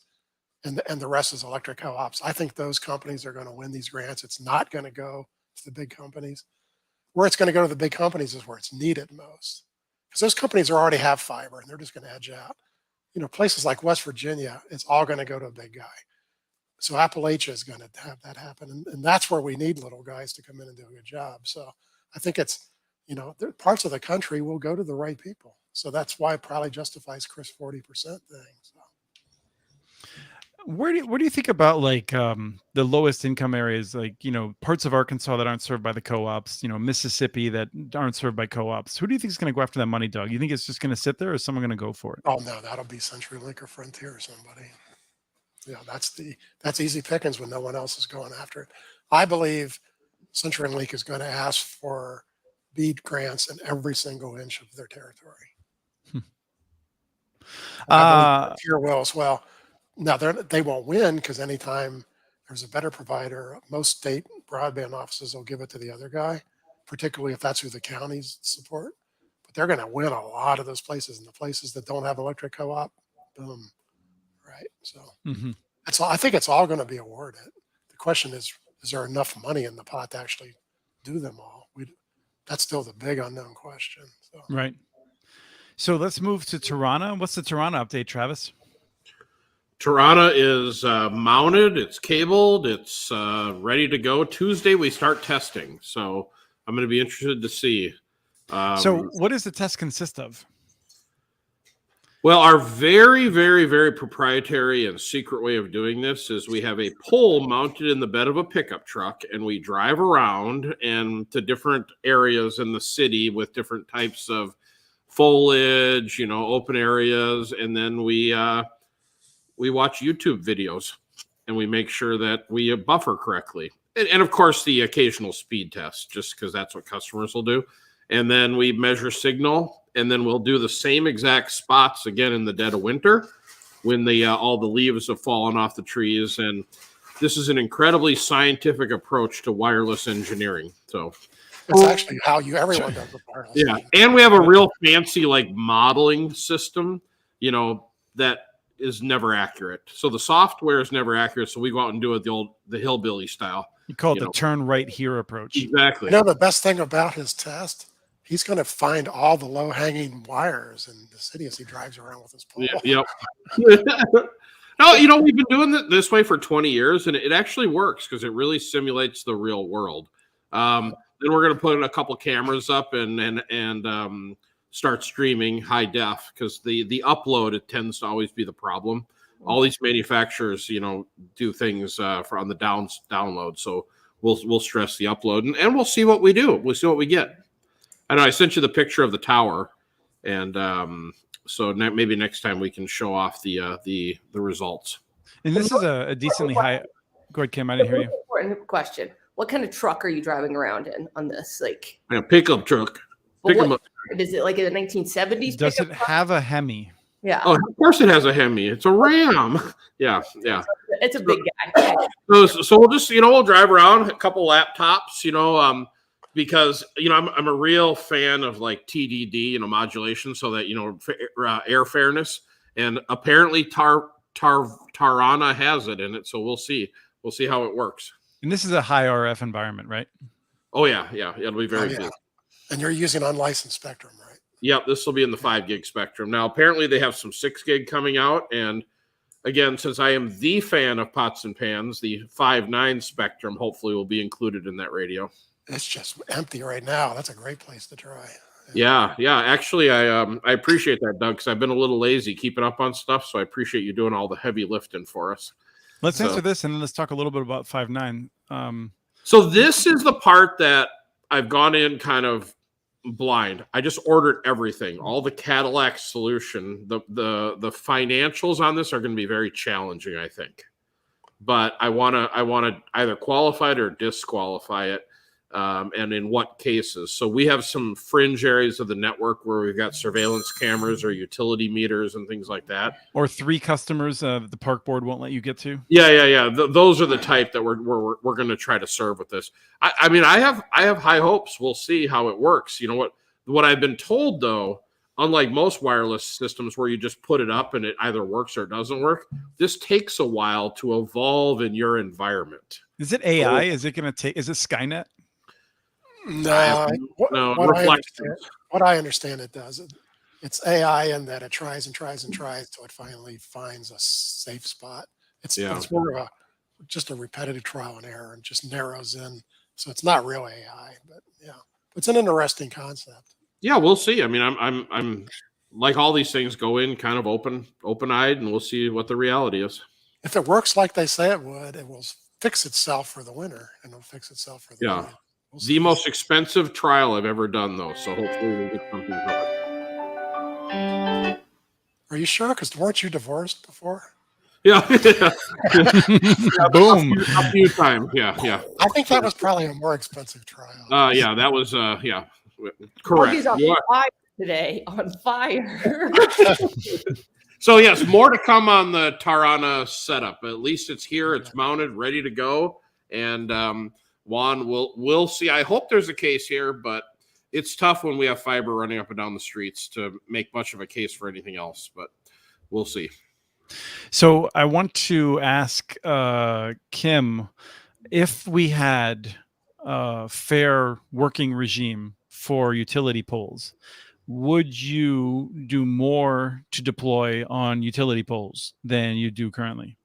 and the rest is electric co-ops. I think those companies are going to win these grants. It's not going to go to the big companies. Where it's going to go to the big companies is where it's needed most, because those companies already have fiber and they're just going to edge out. Places like West Virginia, it's all going to go to a big guy. So Appalachia is going to have that happen. And that's where we need little guys to come in and do a good job. So I think it's, there parts of the country will go to the right people. So that's why it probably justifies Chris' 40% thing. So. Where do you think about the lowest income areas, parts of Arkansas that aren't served by the co-ops, Mississippi that aren't served by co-ops? Who do you think is going to go after that money, Doug? You think it's just going to sit there, or is someone going to go for it? Oh no, that'll be CenturyLink or Frontier or somebody. That's easy pickings when no one else is going after it. I believe CenturyLink is going to ask for BEAD grants in every single inch of their territory. Frontier will as well. Now they won't win, because anytime there's a better provider, most state broadband offices will give it to the other guy, particularly if that's who the counties support. But they're going to win a lot of those places, and the places that don't have electric co-op, boom, right? So I think it's all going to be awarded. The question is there enough money in the pot to actually do them all? That's still the big unknown question. So. Right. So let's move to Tarana. What's the Tarana update, Travis? Tarana is mounted, it's cabled, it's ready to go. Tuesday we start testing, so I'm going to be interested to see. So what does the test consist of? Well, our very, very, very proprietary and secret way of doing this is we have a pole mounted in the bed of a pickup truck, and we drive around and to different areas in the city with different types of foliage, open areas, and then we watch YouTube videos, and we make sure that we buffer correctly. And of course, the occasional speed test, just because that's what customers will do. And then we measure signal, and then we'll do the same exact spots again in the dead of winter when all the leaves have fallen off the trees. And this is an incredibly scientific approach to wireless engineering. So it's actually how everyone does the wireless. Yeah. And we have a real fancy modeling system, that is never accurate. So the software is never accurate. So we go out and do it the hillbilly style. You call it the turn right here approach. Exactly. The best thing about his test, he's going to find all the low hanging wires in the city as he drives around with his pole. Yep. No, we've been doing it this way for 20 years, and it actually works because it really simulates the real world. Then we're going to put a couple cameras up and start streaming high def, because the upload, it tends to always be the problem. All these manufacturers, do things on the download. So we'll stress the upload, and we'll see what we do. We'll see what we get. I know I sent you the picture of the tower, and so maybe next time we can show off the results. And this is a decently high. Go ahead, Kim. I didn't hear you. Important question. What kind of truck are you driving around in on this? Pickup truck. Is it like in the 1970s? Does it have a Hemi? Yeah. Oh, of course it has a Hemi. It's a Ram. Yeah. It's a big guy. So we'll just, we'll drive around, a couple laptops, because, I'm a real fan of TDD, modulation, so that, air fairness. And apparently Tarana has it in it. So we'll see how it works. And this is a high RF environment, right? Oh yeah. It'll be very good. And you're using unlicensed spectrum, right? Yep, this will be in the 5 gig spectrum. Now, apparently they have some 6 gig coming out. And again, since I am the fan of pots and pans, the 5.9 spectrum hopefully will be included in that radio. It's just empty right now. That's a great place to try. Yeah. Actually, I appreciate that, Doug, because I've been a little lazy keeping up on stuff. So I appreciate you doing all the heavy lifting for us. Let's answer this, and then let's talk a little bit about 5.9. So this is the part that I've gone in kind of blind. I just ordered everything, all the Cadillac solution. The financials on this are going to be very challenging, I think. But I want to either qualify it or disqualify it, and in what cases. So we have some fringe areas of the network where we've got surveillance cameras or utility meters and things like that. Or 3 customers the park board won't let you get to. Yeah. Those are the type that we're going to try to serve with this. I have high hopes. We'll see how it works. What I've been told though, unlike most wireless systems where you just put it up and it either works or doesn't work, this takes a while to evolve in your environment. Is it AI? Is it going to take? Is it Skynet? No, No, what I understand it does, it's AI in that it tries and tries and tries till it finally finds a safe spot. It's more of just a repetitive trial and error and just narrows in. So it's not real AI, but yeah, it's an interesting concept. Yeah, we'll see. I mean, I'm like all these things go in kind of open-eyed, and we'll see what the reality is. If it works like they say it would, it will fix itself for the winter, and it'll fix itself for the winter. The most expensive trial I've ever done, though. So hopefully we'll get something from it. Are you sure? Because weren't you divorced before? Yeah. Boom. A few times. Yeah. I think that was probably a more expensive trial. Yeah, that was correct. Bogus on fire today, on fire. So yes, more to come on the Tarana setup. At least it's here, it's mounted, ready to go. And Juan, we'll see. I hope there's a case here, but it's tough when we have fiber running up and down the streets to make much of a case for anything else. But we'll see. So I want to ask Kim, if we had a fair working regime for utility poles, would you do more to deploy on utility poles than you do currently?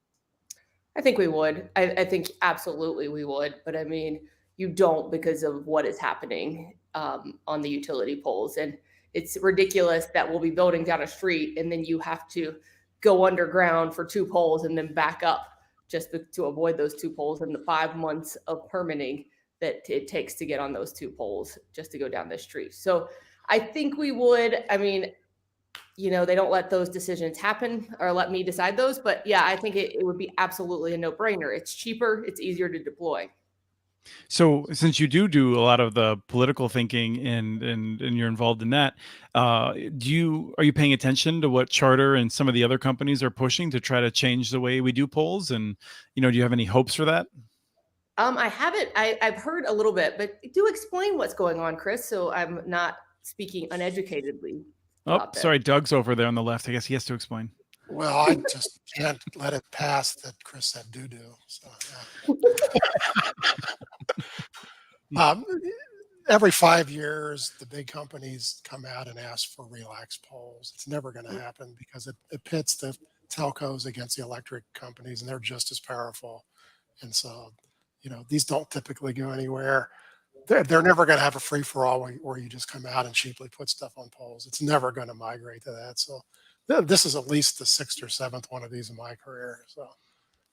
I think we would. I think absolutely we would. But I mean, you don't because of what is happening on the utility poles. And it's ridiculous that we'll be building down a street and then you have to go underground for 2 poles and then back up just to avoid those 2 poles and the 5 months of permitting that it takes to get on those 2 poles just to go down the street. So I think we would. I mean, they don't let those decisions happen or let me decide those. But yeah, I think it would be absolutely a no-brainer. It's cheaper. It's easier to deploy. So since you do a lot of the political thinking and you're involved in that, are you paying attention to what Charter and some of the other companies are pushing to try to change the way we do polls? And, do you have any hopes for that? I haven't. I've heard a little bit, but do explain what's going on, Chris, so I'm not speaking uneducatedly. Oh, sorry. Doug's over there on the left. I guess he has to explain. Well, I just can't let it pass that Chris said doo-doo. So, yeah. Every 5 years, the big companies come out and ask for relaxed polls. It's never going to happen because it pits the telcos against the electric companies, and they're just as powerful. And so, these don't typically go anywhere. They're never going to have a free-for-all where you just come out and cheaply put stuff on poles. It's never going to migrate to that. So this is at least the 6th or 7th one of these in my career. So,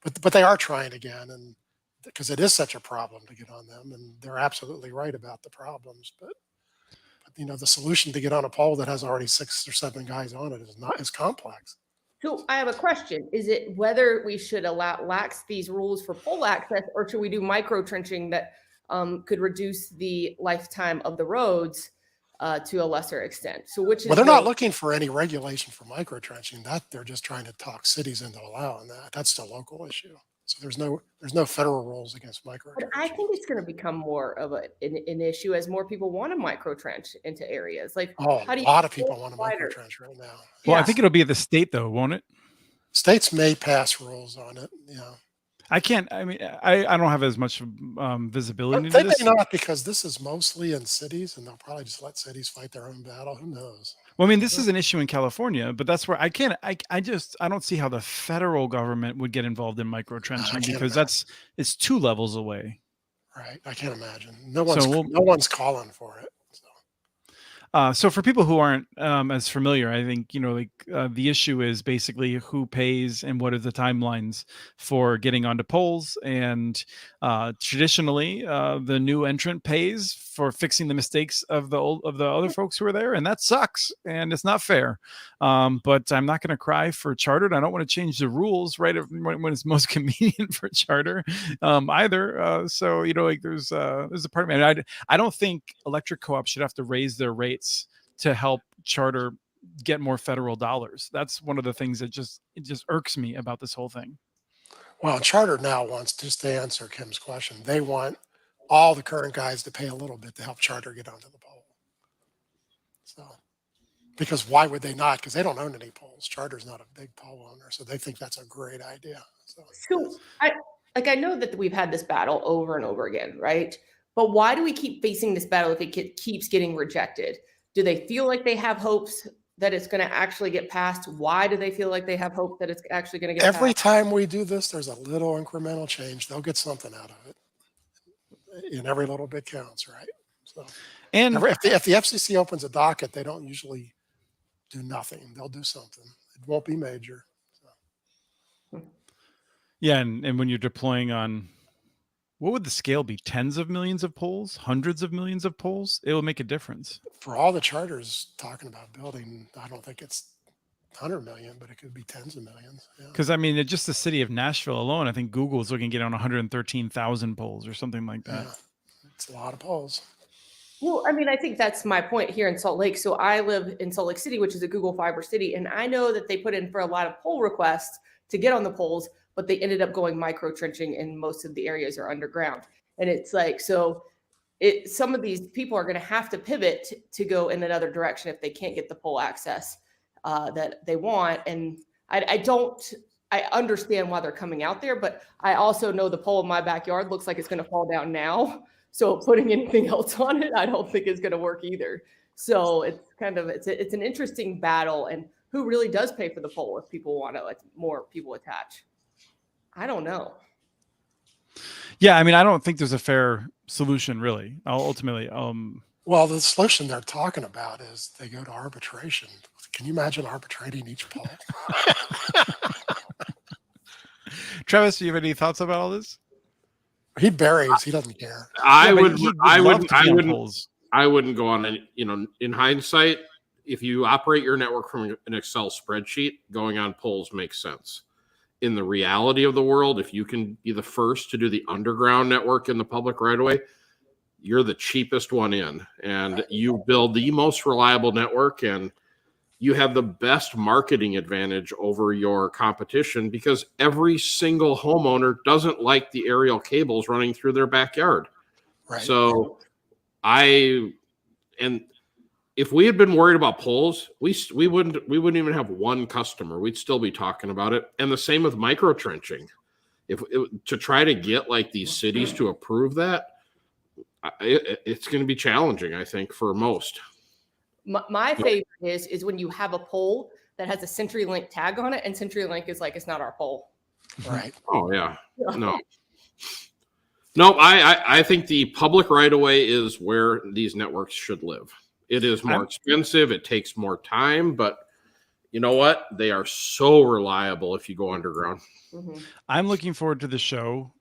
but they are trying again, and because it is such a problem to get on them, and they're absolutely right about the problems. But the solution to get on a pole that has already 6 or 7 guys on it is not as complex. So I have a question. Is it whether we should lax these rules for pole access, or should we do micro trenching that could reduce the lifetime of the roads to a lesser extent? So which is they're not looking for any regulation for micro trenching. That they're just trying to talk cities into allowing that. That's a local issue. So there's no federal rules against micro trenching. But I think it's going to become more of an issue as more people want to micro trench into areas. Like, a lot of people want to micro trench right now. Well, I think it'll be at the state though, won't it? States may pass rules on it. Yeah. I can't. I mean, I don't have as much visibility. They may not, because this is mostly in cities, and they'll probably just let cities fight their own battle. Who knows? Well, I mean, this is an issue in California, but that's where I don't see how the federal government would get involved in micro trenching because it's 2 levels away. Right. I can't imagine. No one's calling for it. So for people who aren't as familiar, I think, the issue is basically who pays and what are the timelines for getting onto poles. And traditionally, the new entrant pays for fixing the mistakes of the other folks who are there. And that sucks. And it's not fair. But I'm not going to cry for Charter. And I don't want to change the rules right when it's most convenient for Charter either. So, there's a part of me. I don't think electric co-ops should have to raise their rates to help Charter get more federal dollars. That's one of the things that just irks me about this whole thing. Well, Charter now wants, just to answer Kim's question, they want all the current guys to pay a little bit to help Charter get onto the pole. So Because why would they not? Because they don't own any poles. Charter's not a big pole owner, so they think that's a great idea. So I know that we've had this battle over and over again, right? But why do we keep facing this battle if it keeps getting rejected? Do they feel like they have hopes that it's going to actually get passed? Why do they feel like they have hope that it's actually going to get Every passed? time we do this, there's a little incremental change. They'll get something out of it. And every little bit counts, right? So, And if the FCC opens a docket, they don't usually do nothing. They'll do something. It won't be major. yeah, and when you're deploying on, what would the scale be? Tens of millions of poles, hundreds of millions of poles? It will make a difference. For all the charters talking about building, I don't think it's 100 million, but it could be tens of millions. Because I mean, just the city of Nashville alone, I think Google is looking to get on 113,000 poles or something like that. Yeah. It's a lot of poles. Well, I mean, I think that's my point here in Salt Lake. So I live in Salt Lake City, which is a Google Fiber city. And I know that they put in for a lot of pole requests to get on the poles, but they ended up going micro trenching and most of the areas are underground. And it's like, so some of these people are going to have to pivot to go in another direction if they can't get the pole access that they want. And I understand why they're coming out there, but I also know the pole in my backyard looks like it's going to fall down now. So putting anything else on it, I don't think is going to work either. So it's kind of, it's an interesting battle, and who really does pay for the pole if people want to, like, more people attach? I don't know. Yeah, I mean, I don't think there's a fair solution, really. Ultimately, well, the solution they're talking about is they go to arbitration. Can you imagine arbitrating each pole? Travis, do you have any thoughts about all this? He buries. He doesn't care. I Yeah, but would. he would I love would. to be I on wouldn't. poles. I wouldn't go on any. In hindsight, if you operate your network from an Excel spreadsheet, going on poles makes sense. In the reality of the world, if you can be the first to do the underground network in the public right away, you're the cheapest one in, and you build the most reliable network, and you have the best marketing advantage over your competition because every single homeowner doesn't like the aerial cables running through their backyard. Right. So if we had been worried about poles, we wouldn't even have one customer. We'd still be talking about it. And the same with micro trenching. To try to get like these cities to approve that, it's going to be challenging, I think, for most. My favorite is when you have a pole that has a CenturyLink tag on it, and CenturyLink is like, it's not our pole. Right. Oh yeah. No, I think the public right of way is where these networks should live. It is more expensive. It takes more time, but you know what? They are so reliable if you go underground. Mm-hmm. I'm looking forward to the show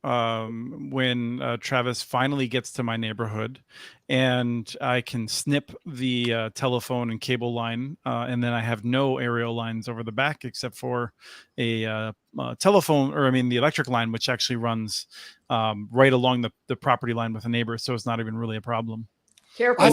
when Travis finally gets to my neighborhood and I can snip the telephone and cable line, and then I have no aerial lines over the back except for a telephone, or I mean the electric line, which actually runs right along the property line with a neighbor, so it's not even really a problem. Careful.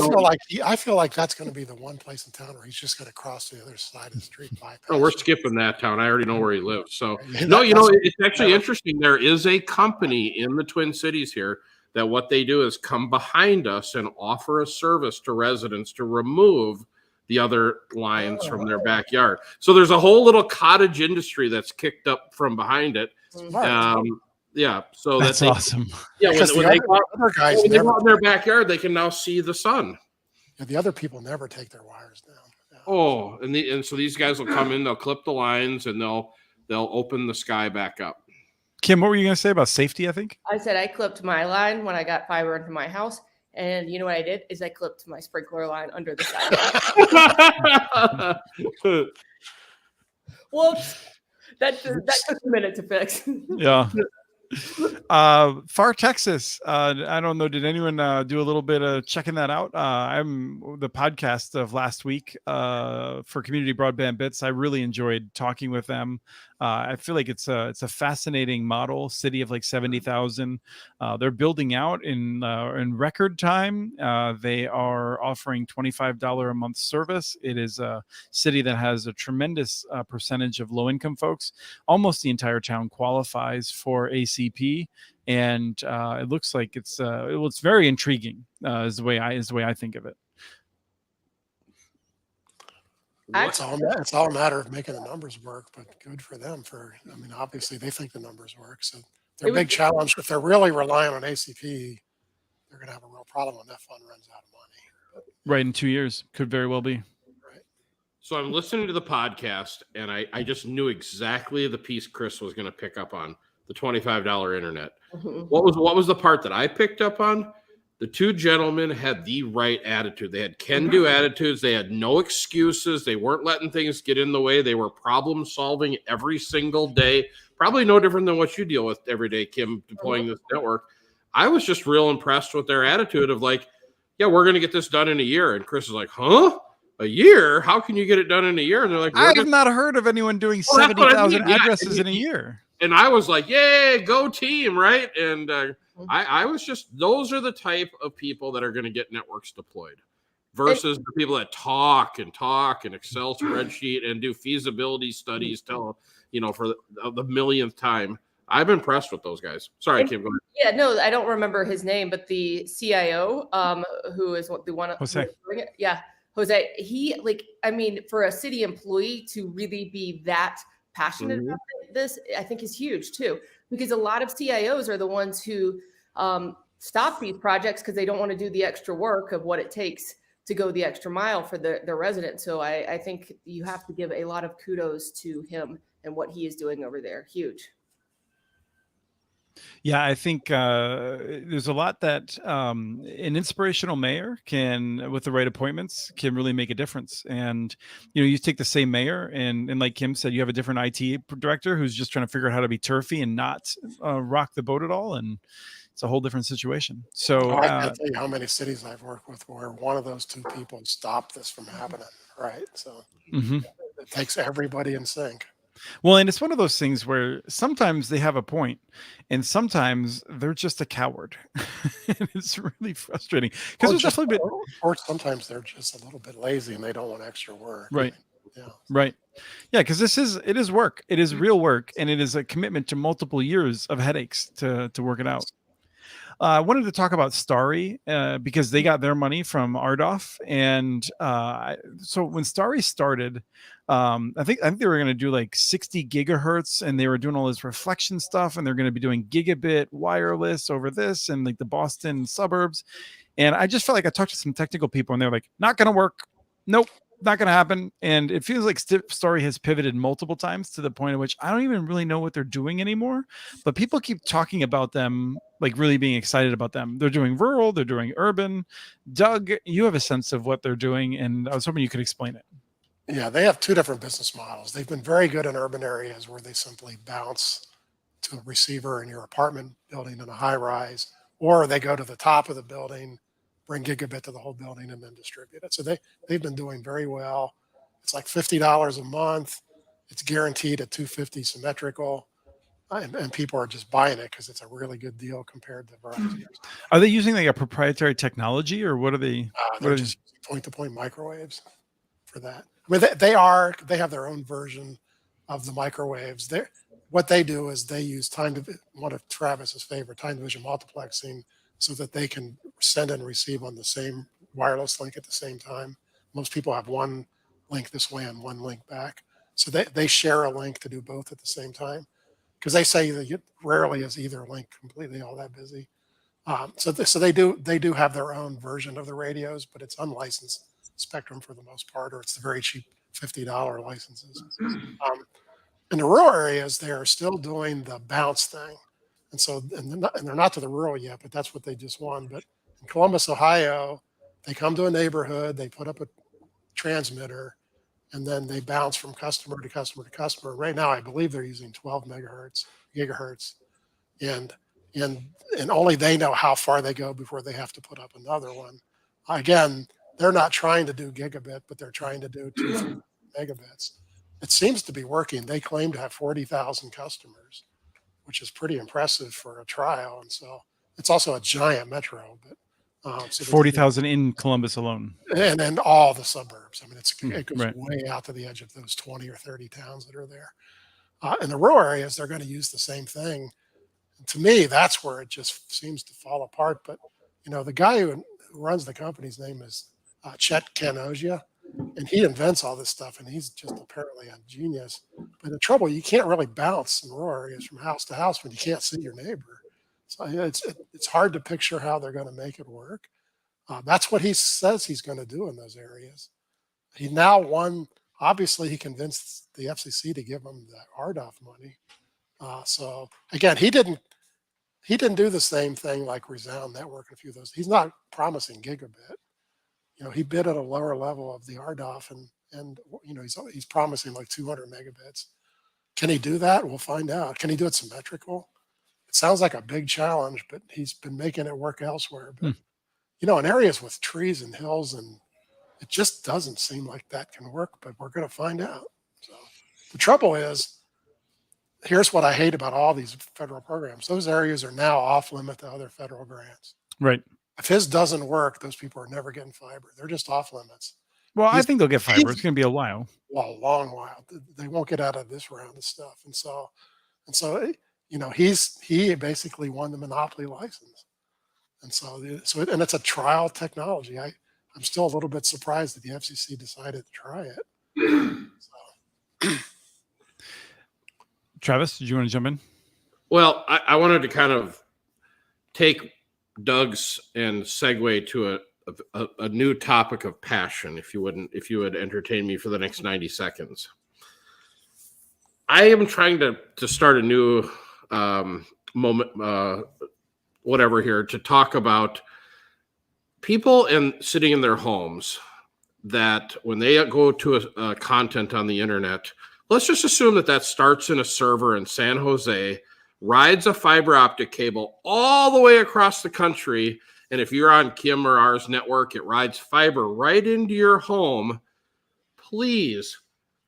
I feel like that's going to be the one place in town where he's just going to cross the other side of the street. Oh, we're skipping that town. I already know where he lives. So no, it's actually interesting. There is a company in the Twin Cities here that what they do is come behind us and offer a service to residents to remove the other lines from their backyard. So there's a whole little cottage industry that's kicked up from behind it. Yeah, so that's awesome. Yeah, when they go out in their backyard, they can now see the sun. Yeah, the other people never take their wires down. Yeah. Oh, and so these guys will come in, they'll clip the lines, and they'll open the sky back up. Kim, what were you going to say about safety? I think I said I clipped my line when I got fiber into my house, and you know what I did is I clipped my sprinkler line under the sidewalk. Whoops, that took a minute to fix. Yeah. Pharr, Texas. I don't know. Did anyone do a little bit of checking that out? I'm the podcast of last week for Community Broadband Bits. I really enjoyed talking with them. I feel like it's a fascinating model. City of like 70,000. They're building out in record time. They are offering $25 a month service. It is a city that has a tremendous percentage of low income folks. Almost the entire town qualifies for ACP, and it looks like it's very intriguing. Is the way I think of it. It's all a matter of making the numbers work, but good for them. Obviously they think the numbers work. So their big challenge, if they're really relying on ACP, they're going to have a real problem when that fund runs out of money. Right, in 2 years, could very well be. Right. So I'm listening to the podcast, and I just knew exactly the piece Chris was going to pick up on, the $25 internet. Mhm. What was the part that I picked up on? The two gentlemen had the right attitude. They had can-do attitudes. They had no excuses. They weren't letting things get in the way. They were problem solving every single day. Probably no different than what you deal with every day, Kim, deploying this network. I was just real impressed with their attitude of like, yeah, we're going to get this done in a year. And Chris is like, huh? A year? How can you get it done in a year? And they're like, I have not heard of anyone doing 70,000 addresses in a year. And I was like, yay, go team, right? And I was just, those are the type of people that are going to get networks deployed versus the people that talk and Excel spreadsheet and do feasibility studies for the millionth time. I'm impressed with those guys. Sorry, Kim, go ahead. Yeah, no, I don't remember his name, but the CIO, who is the one, Jose. Yeah, Jose. He for a city employee to really be that passionate about this, I think is huge too, because a lot of CIOs are the ones who stop these projects because they don't want to do the extra work of what it takes to go the extra mile for their residents. So I think you have to give a lot of kudos to him and what he is doing over there. Huge. Yeah, I think there's a lot that an inspirational mayor can, with the right appointments, can really make a difference. And, you take the same mayor and like Kim said, you have a different IT director who's just trying to figure out how to be turfy and not rock the boat at all. And it's a whole different situation. So I can't tell you how many cities I've worked with where one of those two people stopped this from happening. Right. So it takes everybody in sync. Well, and it's one of those things where sometimes they have a point and sometimes they're just a coward. And it's really frustrating because there's definitely been, or sometimes they're just a little bit lazy and they don't want extra work. Right. Yeah. Right. Yeah. Because it is work. It is real work. And it is a commitment to multiple years of headaches to work it out. I wanted to talk about Starry because they got their money from RDOF. And so when Starry started, I think they were going to do like 60 gigahertz and they were doing all this reflection stuff and they're going to be doing gigabit wireless over this and like the Boston suburbs. And I just felt like I talked to some technical people and they're like, not going to work. Nope. Not going to happen. And it feels like Starry has pivoted multiple times to the point at which I don't even really know what they're doing anymore, but people keep talking about them, like really being excited about them. They're doing rural, they're doing urban. Doug, you have a sense of what they're doing, and I was hoping you could explain it. Yeah, they have two different business models. They've been very good in urban areas where they simply bounce to a receiver in your apartment building in a high rise, or they go to the top of the building, bring gigabit to the whole building and then distribute it. So they've been doing very well. It's like $50 a month. It's guaranteed at $250 symmetrical. And people are just buying it because it's a really good deal compared to Verizon. Are they using like a proprietary technology or what are they? They're just point-to-point microwaves for that. I mean, they have their own version of the microwaves. What they do is they use one of Travis's favorite, time division multiplexing, so that they can send and receive on the same wireless link at the same time. Most people have one link this way and one link back. So they share a link to do both at the same time because they say that rarely is either link completely all that busy. So they do have their own version of the radios, but it's unlicensed spectrum for the most part, or it's the very cheap $50 licenses. In the rural areas, they are still doing the bounce thing. And so, and they're not to the rural yet, but that's what they just won. But in Columbus, Ohio, they come to a neighborhood, they put up a transmitter, and then they bounce from customer to customer to customer. Right now, I believe they're using 12 gigahertz, and only they know how far they go before they have to put up another one. Again, they're not trying to do gigabit, but they're trying to do 2 megabits. It seems to be working. They claim to have 40,000 customers, which is pretty impressive for a trial. And so it's also a giant metro, but so 40,000 in Columbus alone. And then all the suburbs. I mean, it goes right. way out to the edge of those 20 or 30 towns that are there. In the rural areas, they're going to use the same thing. And to me, that's where it just seems to fall apart. But, the guy who runs the company's name is Chet Kanojia. And he invents all this stuff, and he's just apparently a genius. But the trouble, you can't really bounce in rural areas from house to house when you can't see your neighbor. So it's hard to picture how they're going to make it work. That's what he says he's going to do in those areas. He now won. Obviously, he convinced the FCC to give him the RDOF money. So again, he didn't do the same thing like Resound Network and a few of those. He's not promising gigabit. He bid at a lower level of the RDOF, and he's promising like 200 megabits. Can he do that? We'll find out. Can he do it symmetrical? It sounds like a big challenge, but he's been making it work elsewhere. But in areas with trees and hills, and it just doesn't seem like that can work. But we're going to find out. So the trouble is, here's what I hate about all these federal programs. Those areas are now off limit to other federal grants. Right. If his doesn't work, those people are never getting fiber. They're just off limits. Well, I think they'll get fiber. It's going to be a while. Well, a long while. They won't get out of this round of stuff. And so, he basically won the monopoly license. And so it's a trial technology. I'm still a little bit surprised that the FCC decided to try it. So. Travis, did you want to jump in? Well, I wanted to kind of take Doug's and segue to a new topic of passion, if you would entertain me for the next 90 seconds. I am trying to start a new moment, whatever here, to talk about people sitting in their homes that when they go to a content on the internet, let's just assume that starts in a server in San Jose, rides a fiber optic cable all the way across the country. And if you're on Kim or ours network, it rides fiber right into your home. Please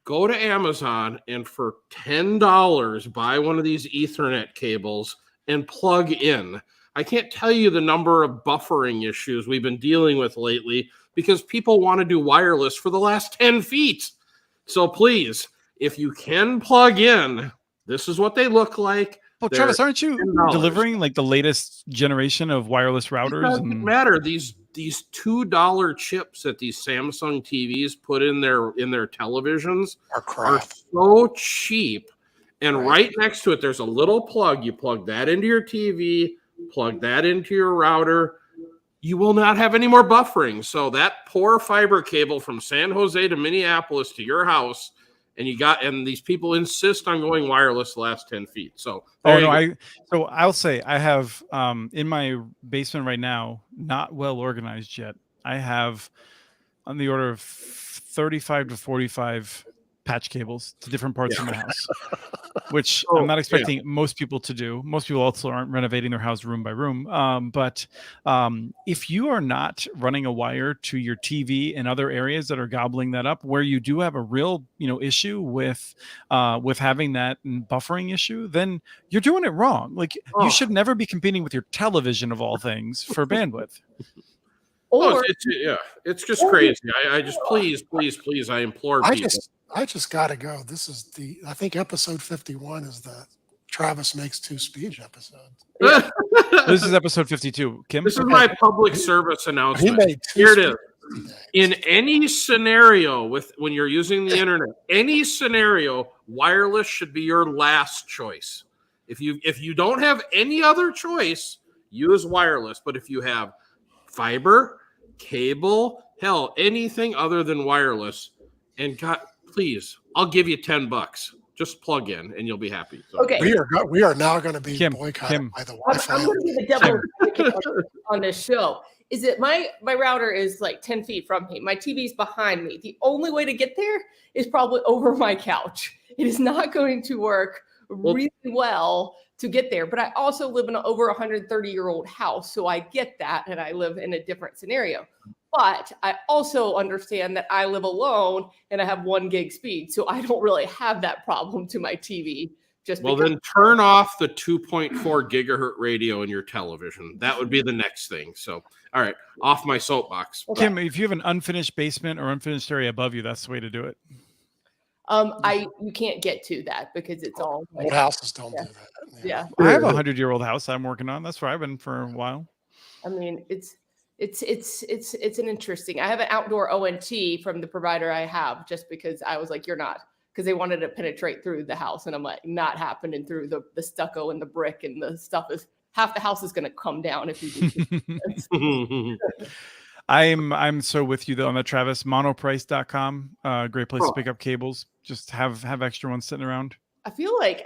go to Amazon and for $10, buy one of these Ethernet cables and plug in. I can't tell you the number of buffering issues we've been dealing with lately because people want to do wireless for the last 10 feet. So please, if you can plug in, this is what they look like. Well, Travis, aren't you delivering like the latest generation of wireless routers? It doesn't matter. These $2 chips that these Samsung TVs put in their televisions are so cheap. And right next to it, there's a little plug. You plug that into your TV, plug that into your router. You will not have any more buffering. So that poor fiber cable from San Jose to Minneapolis to your house, and these people insist on going wireless the last 10 feet. So, I'll say I have in my basement right now, not well organized yet. I have on the order of 35 to 45 patch cables to different parts of my house, which I'm not expecting most people to do. Most people also aren't renovating their house room by room. But if you are not running a wire to your TV and other areas that are gobbling that up, where you do have a real issue with having that buffering issue, then you're doing it wrong. Like you should never be competing with your television of all things for bandwidth. It's just crazy. I just please, I implore people. I just got to go. This is I think episode 51 is the Travis Makes Two Speech episode. This is episode 52. Kim? This is my public service announcement. Here it is. In any scenario when you're using the internet, any scenario, wireless should be your last choice. If you don't have any other choice, use wireless. But if you have fiber, cable, hell, anything other than wireless, and please, I'll give you $10. Just plug in, and you'll be happy. So. Okay. We are now going to be boycotted by the Wi-Fi. I'm going to be the devil on this show. Is that my router is like 10 feet from me. My TV's behind me. The only way to get there is probably over my couch. It is not going to work really well to get there. But I also live in an over 130-year-old house, so I get that, and I live in a different scenario. But I also understand that I live alone and I have 1 gig speed. So I don't really have that problem to my TV. Then turn off the 2.4 gigahertz radio in your television. That would be the next thing. So, all right, off my soapbox. Okay. Kim, if you have an unfinished basement or unfinished area above you, that's the way to do it. You can't get to that because it's all old houses don't do that. Yeah. I have a 100-year-old house I'm working on. That's where I've been for a while. I mean, it's it's an interesting. I have an outdoor ONT from the provider I have, just because I was like, you're not, because they wanted to penetrate through the house, and I'm like, not happening through the stucco and the brick, and the stuff is, half the house is going to come down if you do. I'm so with you though on that, Travis. Monoprice.com, great place to pick up cables. Just have extra ones sitting around. I feel like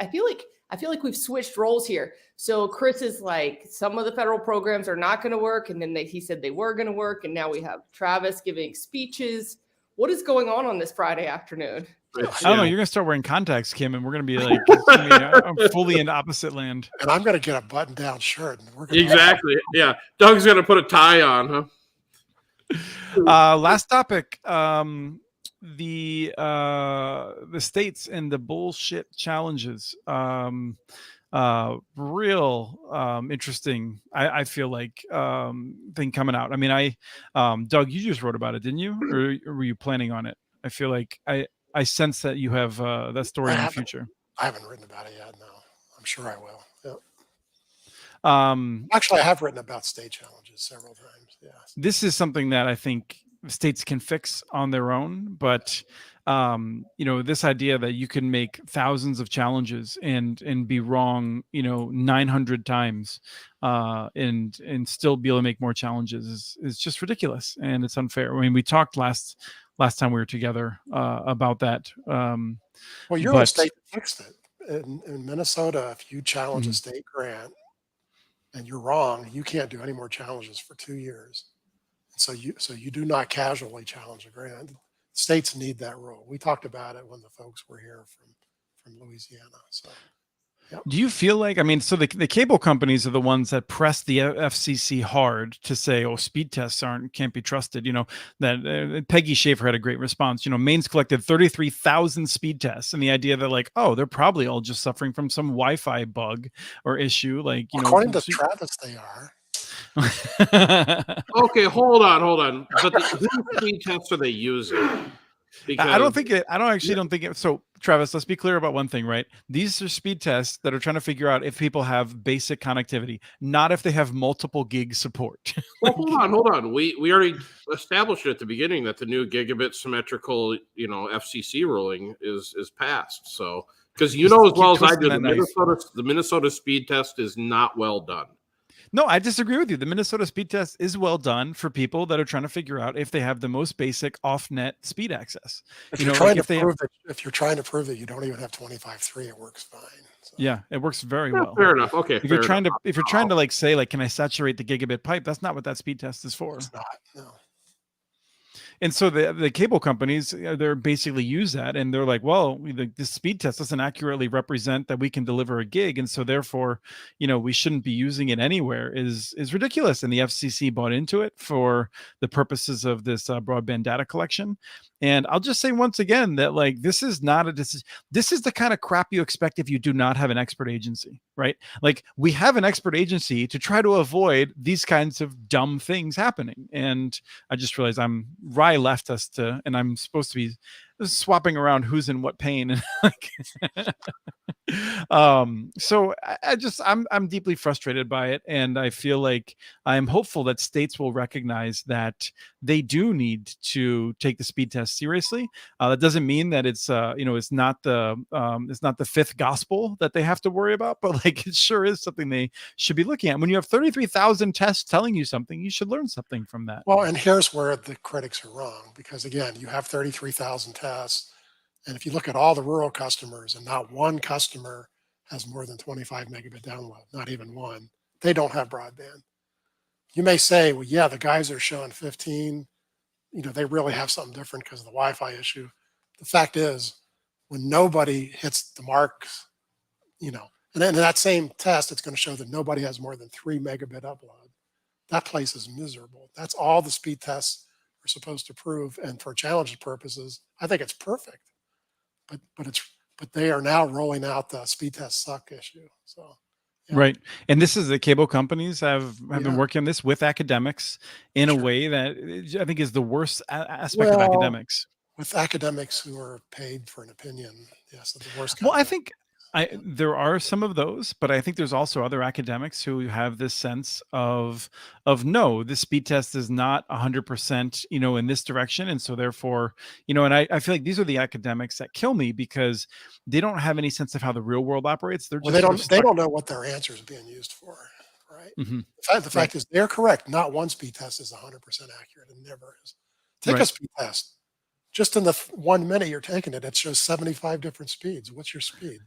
we've switched roles here. So Chris is like, some of the federal programs are not going to work, and then he said they were going to work, and now we have Travis giving speeches. What is going on this Friday afternoon? I don't know. You're gonna start wearing contacts, Kim, and we're gonna be like, I'm fully in opposite land. And I'm gonna get a button-down shirt. And we're gonna Exactly. Yeah, Doug's gonna put a tie on, huh? Last topic. The states and the bullshit challenges. Real interesting. I feel like thing coming out. I mean, Doug, you just wrote about it, didn't you? Or were you planning on it? I feel like I sense that you have that story in the future. I haven't written about it yet. No, I'm sure I will. Yeah. Actually, I have written about state challenges several times. Yeah. This is something that I think states can fix on their own, but this idea that you can make thousands of challenges and be wrong 900 times and still be able to make more challenges is just ridiculous, and it's unfair. I mean, we talked last time we were together about that. Well, you're a state that fixed it. In Minnesota, if you challenge a state grant and you're wrong, you can't do any more challenges for 2 years. So you do not casually challenge a grant. States need that rule. We talked about it when the folks were here from Louisiana. So, yep. Do you feel like, I mean, so the cable companies are the ones that press the FCC hard to say, oh, speed tests can't be trusted. That Peggy Schaefer had a great response. Maine's collected 33,000 speed tests, and the idea that like, oh, they're probably all just suffering from some Wi-Fi bug or issue. Like, according to Travis, they are. Okay, hold on. But whose speed tests are they using? Because I don't think it. So, Travis, let's be clear about one thing, right? These are speed tests that are trying to figure out if people have basic connectivity, not if they have multiple gig support. Well, hold on. We already established at the beginning that the new gigabit symmetrical, FCC ruling is passed. So, because as well as I do, the Minnesota speed test is not well done. No, I disagree with you. The Minnesota speed test is well done for people that are trying to figure out if they have the most basic off-net speed access. If you're trying to prove that you don't even have 25.3, it works fine. So. Yeah, it works very well. Fair enough. Okay. If you're trying to like say like, can I saturate the gigabit pipe? That's not what that speed test is for. It's not. No. And so the cable companies, they're basically use that, and they're like, well, the speed test doesn't accurately represent that we can deliver a gig, and so therefore, we shouldn't be using it anywhere is ridiculous. And the FCC bought into it for the purposes of this broadband data collection. And I'll just say once again that like this is the kind of crap you expect if you do not have an expert agency, right? Like we have an expert agency to try to avoid these kinds of dumb things happening. And I just realized Rye left us and I'm supposed to be swapping around who's in what pain, and like so I'm deeply frustrated by it, and I feel like I'm hopeful that states will recognize that they do need to take the speed test seriously. That doesn't mean that it's it's not the fifth gospel that they have to worry about, but like it sure is something they should be looking at. When you have 33,000 tests telling you something, you should learn something from that. Well, and here's where the critics are wrong, because again, you have 33,000 tests, and if you look at all the rural customers, and not one customer has more than 25 megabit download, not even one, they don't have broadband. You may say, well, yeah, the guys are showing 15, they really have something different because of the Wi-Fi issue. The fact is, when nobody hits the marks, and then in that same test, it's going to show that nobody has more than 3 megabit upload. That place is miserable. That's all the speed tests are supposed to prove. And for challenge purposes, I think it's perfect. But they are now rolling out the speed test suck issue. So. Yeah. Right. And this is the cable companies have been working on this with academics in a way that I think is the worst aspect of academics. With academics who are paid for an opinion. Yes. The worst. Well, I think There are some of those, but I think there's also other academics who have this sense of no, this speed test is not 100%, in this direction, and so therefore, and I feel like these are the academics that kill me because they don't have any sense of how the real world operates. They're just they don't know what their answer is being used for, right? Mm-hmm. The fact is they're correct. Not one speed test is 100% accurate. It never is. Take a speed test. Just in the 1 minute you're taking it, it shows 75 different speeds. What's your speed?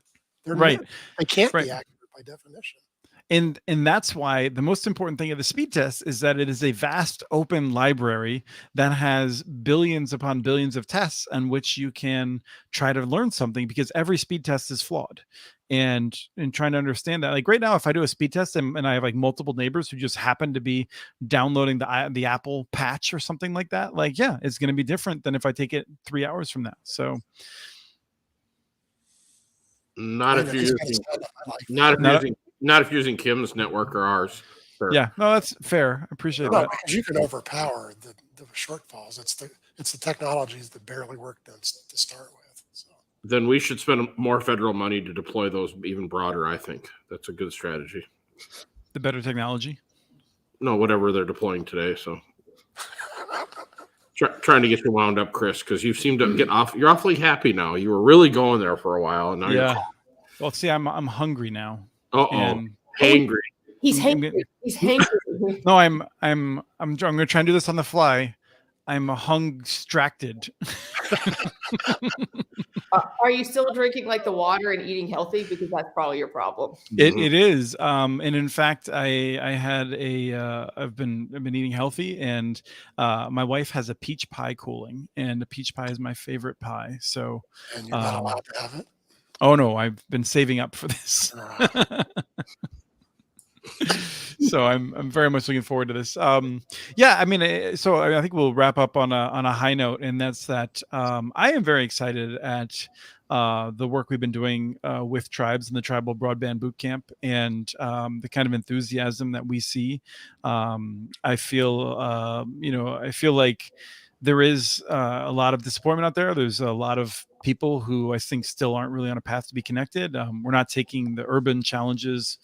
They can't be accurate by definition. And that's why the most important thing of the speed test is that it is a vast open library that has billions upon billions of tests on which you can try to learn something, because every speed test is flawed. And trying to understand that, like right now, if I do a speed test and I have like multiple neighbors who just happen to be downloading the Apple patch or something like that, it's going to be different than if I take it 3 hours from now. So not if you're using Kim's network or ours. Sure. Yeah, no, that's fair. I appreciate that. Because you can overpower the shortfalls. It's the technologies that barely work to start with. So. Then we should spend more federal money to deploy those even broader. I think that's a good strategy. The better technology? No, whatever they're deploying today. So trying to get you wound up, Chris, because you seem to get off. You're awfully happy now. You were really going there for a while, and now you're calm. Well, see, I'm hungry now. Hangry. He's hangry. He's hangry. No, I'm going to try and do this on the fly. I'm hung-stracted. Are you still drinking like the water and eating healthy? Because that's probably your problem. It is. And in fact, I've been eating healthy, and my wife has a peach pie cooling, and a peach pie is my favorite pie. So, and you're not allowed to have it? Oh no, I've been saving up for this. So I'm very much looking forward to this. So I think we'll wrap up on a high note, and that's that I am very excited at the work we've been doing with tribes and the Tribal Broadband Bootcamp, and the kind of enthusiasm that we see. I feel like there is a lot of disappointment out there. There's a lot of people who I think still aren't really on a path to be connected. We're not taking the urban challenges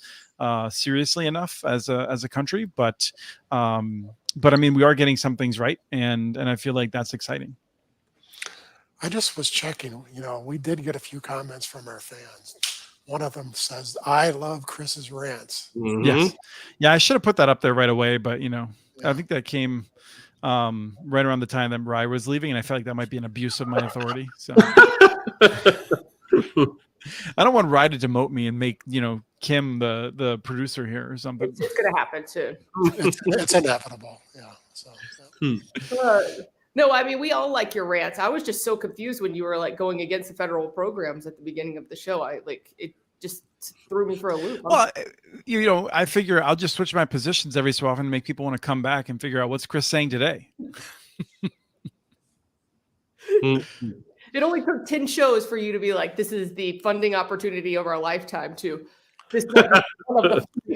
seriously enough as a country, but I mean, we are getting some things right, and I feel like that's exciting. I just was checking, we did get a few comments from our fans. One of them says, "I love Chris's rants." Mm-hmm. Yes. Yeah, I should have put that up there right away, but I think that came right around the time that Rye was leaving, and I felt like that might be an abuse of my authority. So I don't want Rye to demote me and make Kim the producer here or something. It's gonna happen soon. It's inevitable. Yeah. So. No, I mean, we all like your rants. I was just so confused when you were like going against the federal programs at the beginning of the show. It just threw me for a loop. Well, I figure I'll just switch my positions every so often to make people want to come back and figure out what's Chris saying today. It only took 10 shows for you to be like, this is the funding opportunity of our lifetime to this is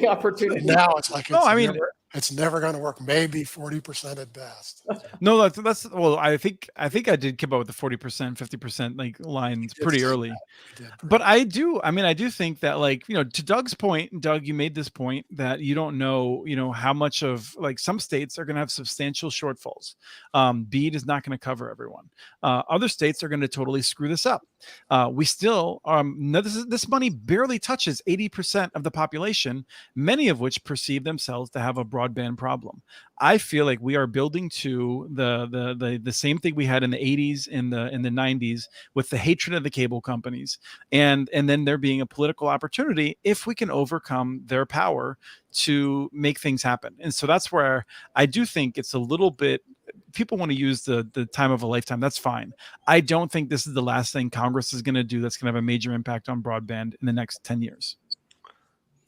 opportunity. Now it's like, it's never going to work. Maybe 40% at best. No, that's well. I think I did come up with the 40%, 50% lines pretty early. But I do think that to Doug's point, Doug, you made this point that you don't know, how much of some states are going to have substantial shortfalls. BEAD is not going to cover everyone. Other states are going to totally screw this up. We still this money barely touches 80% of the population, many of which perceive themselves to have a broadband problem. I feel like we are building to the same thing we had in the 80s, in the 90s, with the hatred of the cable companies, and then there being a political opportunity if we can overcome their power to make things happen. And so that's where I do think it's a little bit. People want to use the time of a lifetime. That's fine. I don't think this is the last thing Congress is going to do that's going to have a major impact on broadband in the next 10 years.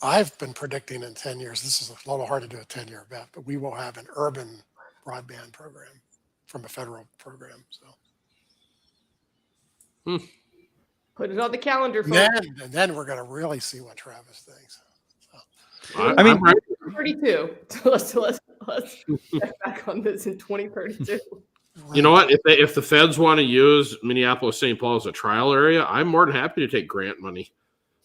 I've been predicting in 10 years, this is a little hard to do a 10-year bet, but we will have an urban broadband program from a federal program. So put it on the calendar. And then we're going to really see what Travis thinks. So. I mean, 32. So let's check back on this in 2032. You know what? If the feds want to use Minneapolis, St. Paul as a trial area, I'm more than happy to take grant money.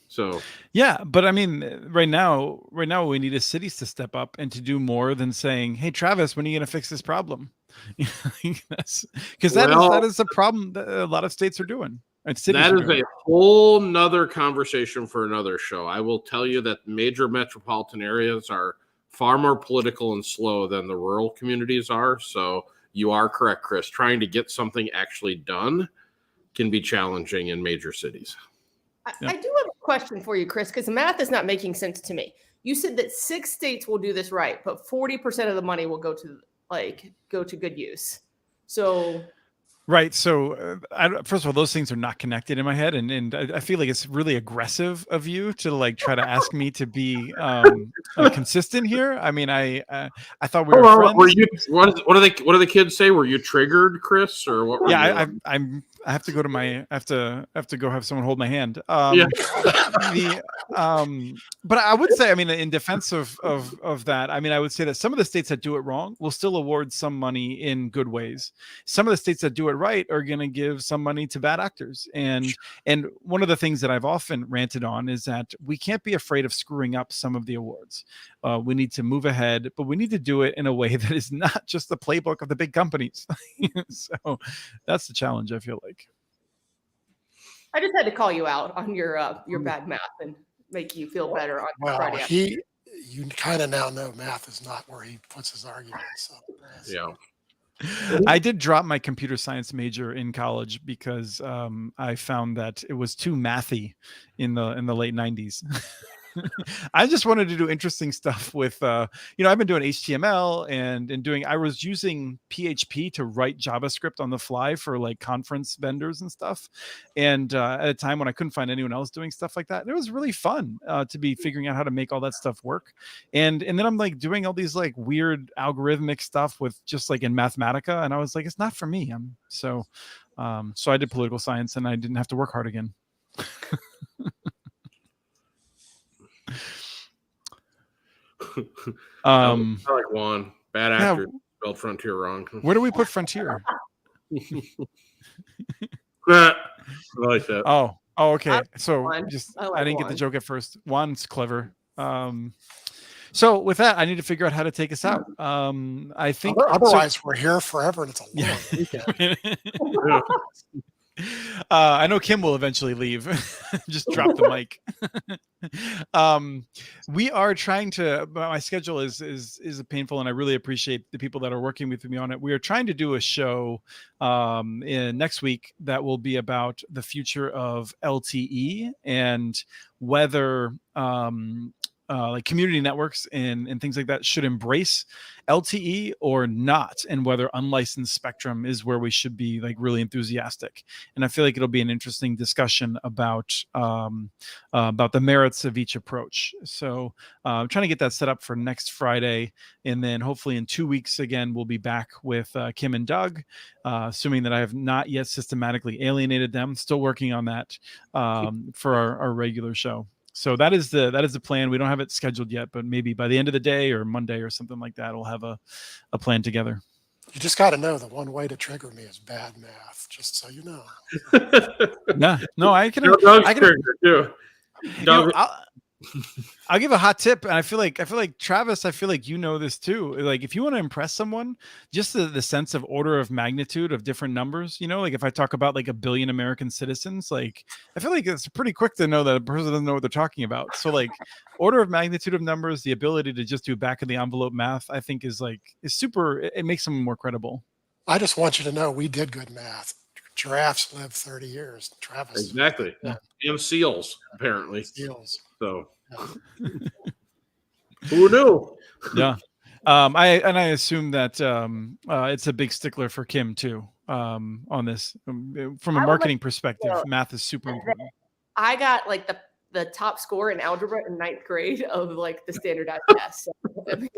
So yeah, but I mean, right now, what we need is cities to step up and to do more than saying, "Hey, Travis, when are you going to fix this problem?" Because that is a problem that a lot of states are doing. And cities that are is doing. a whole nother conversation for another show. I will tell you that major metropolitan areas are far more political and slow than the rural communities are. So you are correct, Chris. Trying to get something actually done can be challenging in major cities. I do have a question for you, Chris, because math is not making sense to me. You said that 6 states will do this right, but 40% of the money will go to good use. So Right. So, first of all, those things are not connected in my head, and I feel like it's really aggressive of you to like try to ask me to be consistent here. I mean, I thought we were friends. Were you? What do the kids say? Were you triggered, Chris, or what? Yeah, I have to go to my. I have to go have someone hold my hand. But I would say, I mean, in defense of that, I mean, I would say that some of the states that do it wrong will still award some money in good ways. Some of the states that do it right are going to give some money to bad actors. And one of the things that I've often ranted on is that we can't be afraid of screwing up some of the awards. We need to move ahead, but we need to do it in a way that is not just the playbook of the big companies. So that's the challenge, I feel like. I just had to call you out on your bad math and make you feel better on Friday. You kind of now know math is not where he puts his arguments. So. Yeah. I did drop my computer science major in college because I found that it was too mathy in the late 90s. I just wanted to do interesting stuff with, I've been doing HTML and I was using PHP to write JavaScript on the fly for like conference vendors and stuff. And at a time when I couldn't find anyone else doing stuff like that, and it was really fun to be figuring out how to make all that stuff work. And then I'm like doing all these like weird algorithmic stuff with just like in Mathematica. And I was like, it's not for me. So I did political science and I didn't have to work hard again. I like Juan. Bad actor. Spelled Frontier wrong. Where do we put Frontier? I like that. Oh, okay. So I didn't get the joke at first. Juan's clever. So with that, I need to figure out how to take us out. I think otherwise we're here forever and it's a long weekend. I know Kim will eventually leave. Just drop the mic. We are trying to. My schedule is painful, and I really appreciate the people that are working with me on it. We are trying to do a show in next week that will be about the future of LTE and whether like community networks and things like that should embrace LTE or not, and whether unlicensed spectrum is where we should be like really enthusiastic. And I feel like it'll be an interesting discussion about the merits of each approach. So I'm trying to get that set up for next Friday, and then hopefully in 2 weeks again we'll be back with Kim and Doug, assuming that I have not yet systematically alienated them. Still working on that for our regular show. So that is the plan. We don't have it scheduled yet, but maybe by the end of the day or Monday or something like that, we'll have a plan together. You just got to know the one way to trigger me is bad math, just so you know. No, I can. I'll give a hot tip, and I feel like Travis, I feel like you know this too. Like if you want to impress someone, just the sense of order of magnitude of different numbers, like if I talk about like 1 billion American citizens, like I feel like it's pretty quick to know that a person doesn't know what they're talking about. So like order of magnitude of numbers, the ability to just do back of the envelope math, I think is super. It makes them more credible. I just want you to know we did good math. Giraffes live 30 years. Travis. Exactly. Yeah. And seals, apparently. Seals. So who knew? Yeah. I assume that it's a big stickler for Kim too on this. From a marketing perspective, math is super important. I got like the top score in algebra in 9th grade of like the standardized test. So, I mean,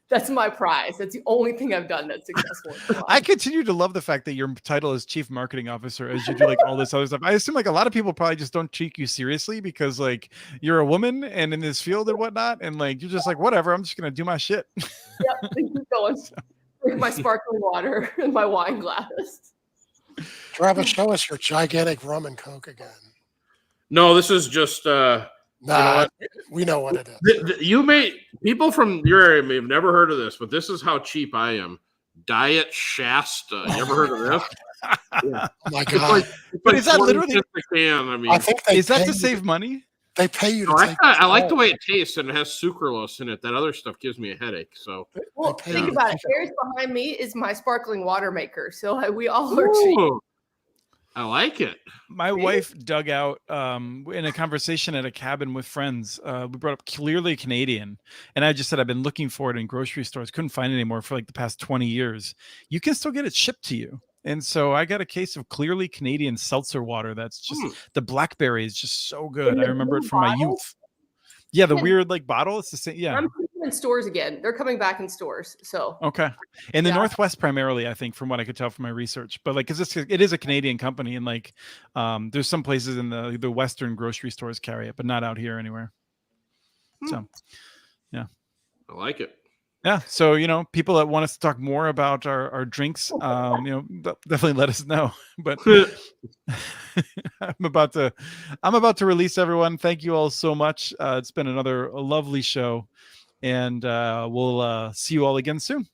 that's my prize. That's the only thing I've done that's successful. I continue to love the fact that your title is Chief Marketing Officer as you do like all this other stuff. I assume like a lot of people probably just don't treat you seriously because like you're a woman and in this field and whatnot. And like, you're just like, whatever, I'm just going to do my shit. Yep. Keep going. Drink my sparkling water and my wine glass. Travis, show us your gigantic rum and Coke again. No, this is just Nah, what? we know what it is. People from your area may have never heard of this, but this is how cheap I am. Diet Shasta. You ever heard of this? Yeah. Oh my It's God. like, But is that 20 literally- cents a can. I mean, I think they Is that pay to you save money? They pay you to no, take. I like the way it tastes, and it has sucralose in it. That other stuff gives me a headache. So, Well, pay think you. about it. There's behind me is my sparkling water maker. So we all are cheap. Ooh, I like it. My See? wife dug out in a conversation at a cabin with friends. We brought up Clearly Canadian, and I just said I've been looking for it in grocery stores, couldn't find it anymore for like the past 20 years. You can still get it shipped to you. And so I got a case of Clearly Canadian seltzer water. That's just the blackberry is just so good. I remember it from my youth. Yeah, the weird like bottle. It's the same. Yeah. I'm putting them in stores again. They're coming back in stores. So Okay. In the Yeah. Northwest primarily, I think, from what I could tell from my research. But like, it is a Canadian company, and like, there's some places in the Western grocery stores carry it, but not out here anywhere. So, yeah. I like it. Yeah. So, people that want us to talk more about our drinks, definitely let us know. But I'm about to release everyone. Thank you all so much. It's been another lovely show, and we'll see you all again soon.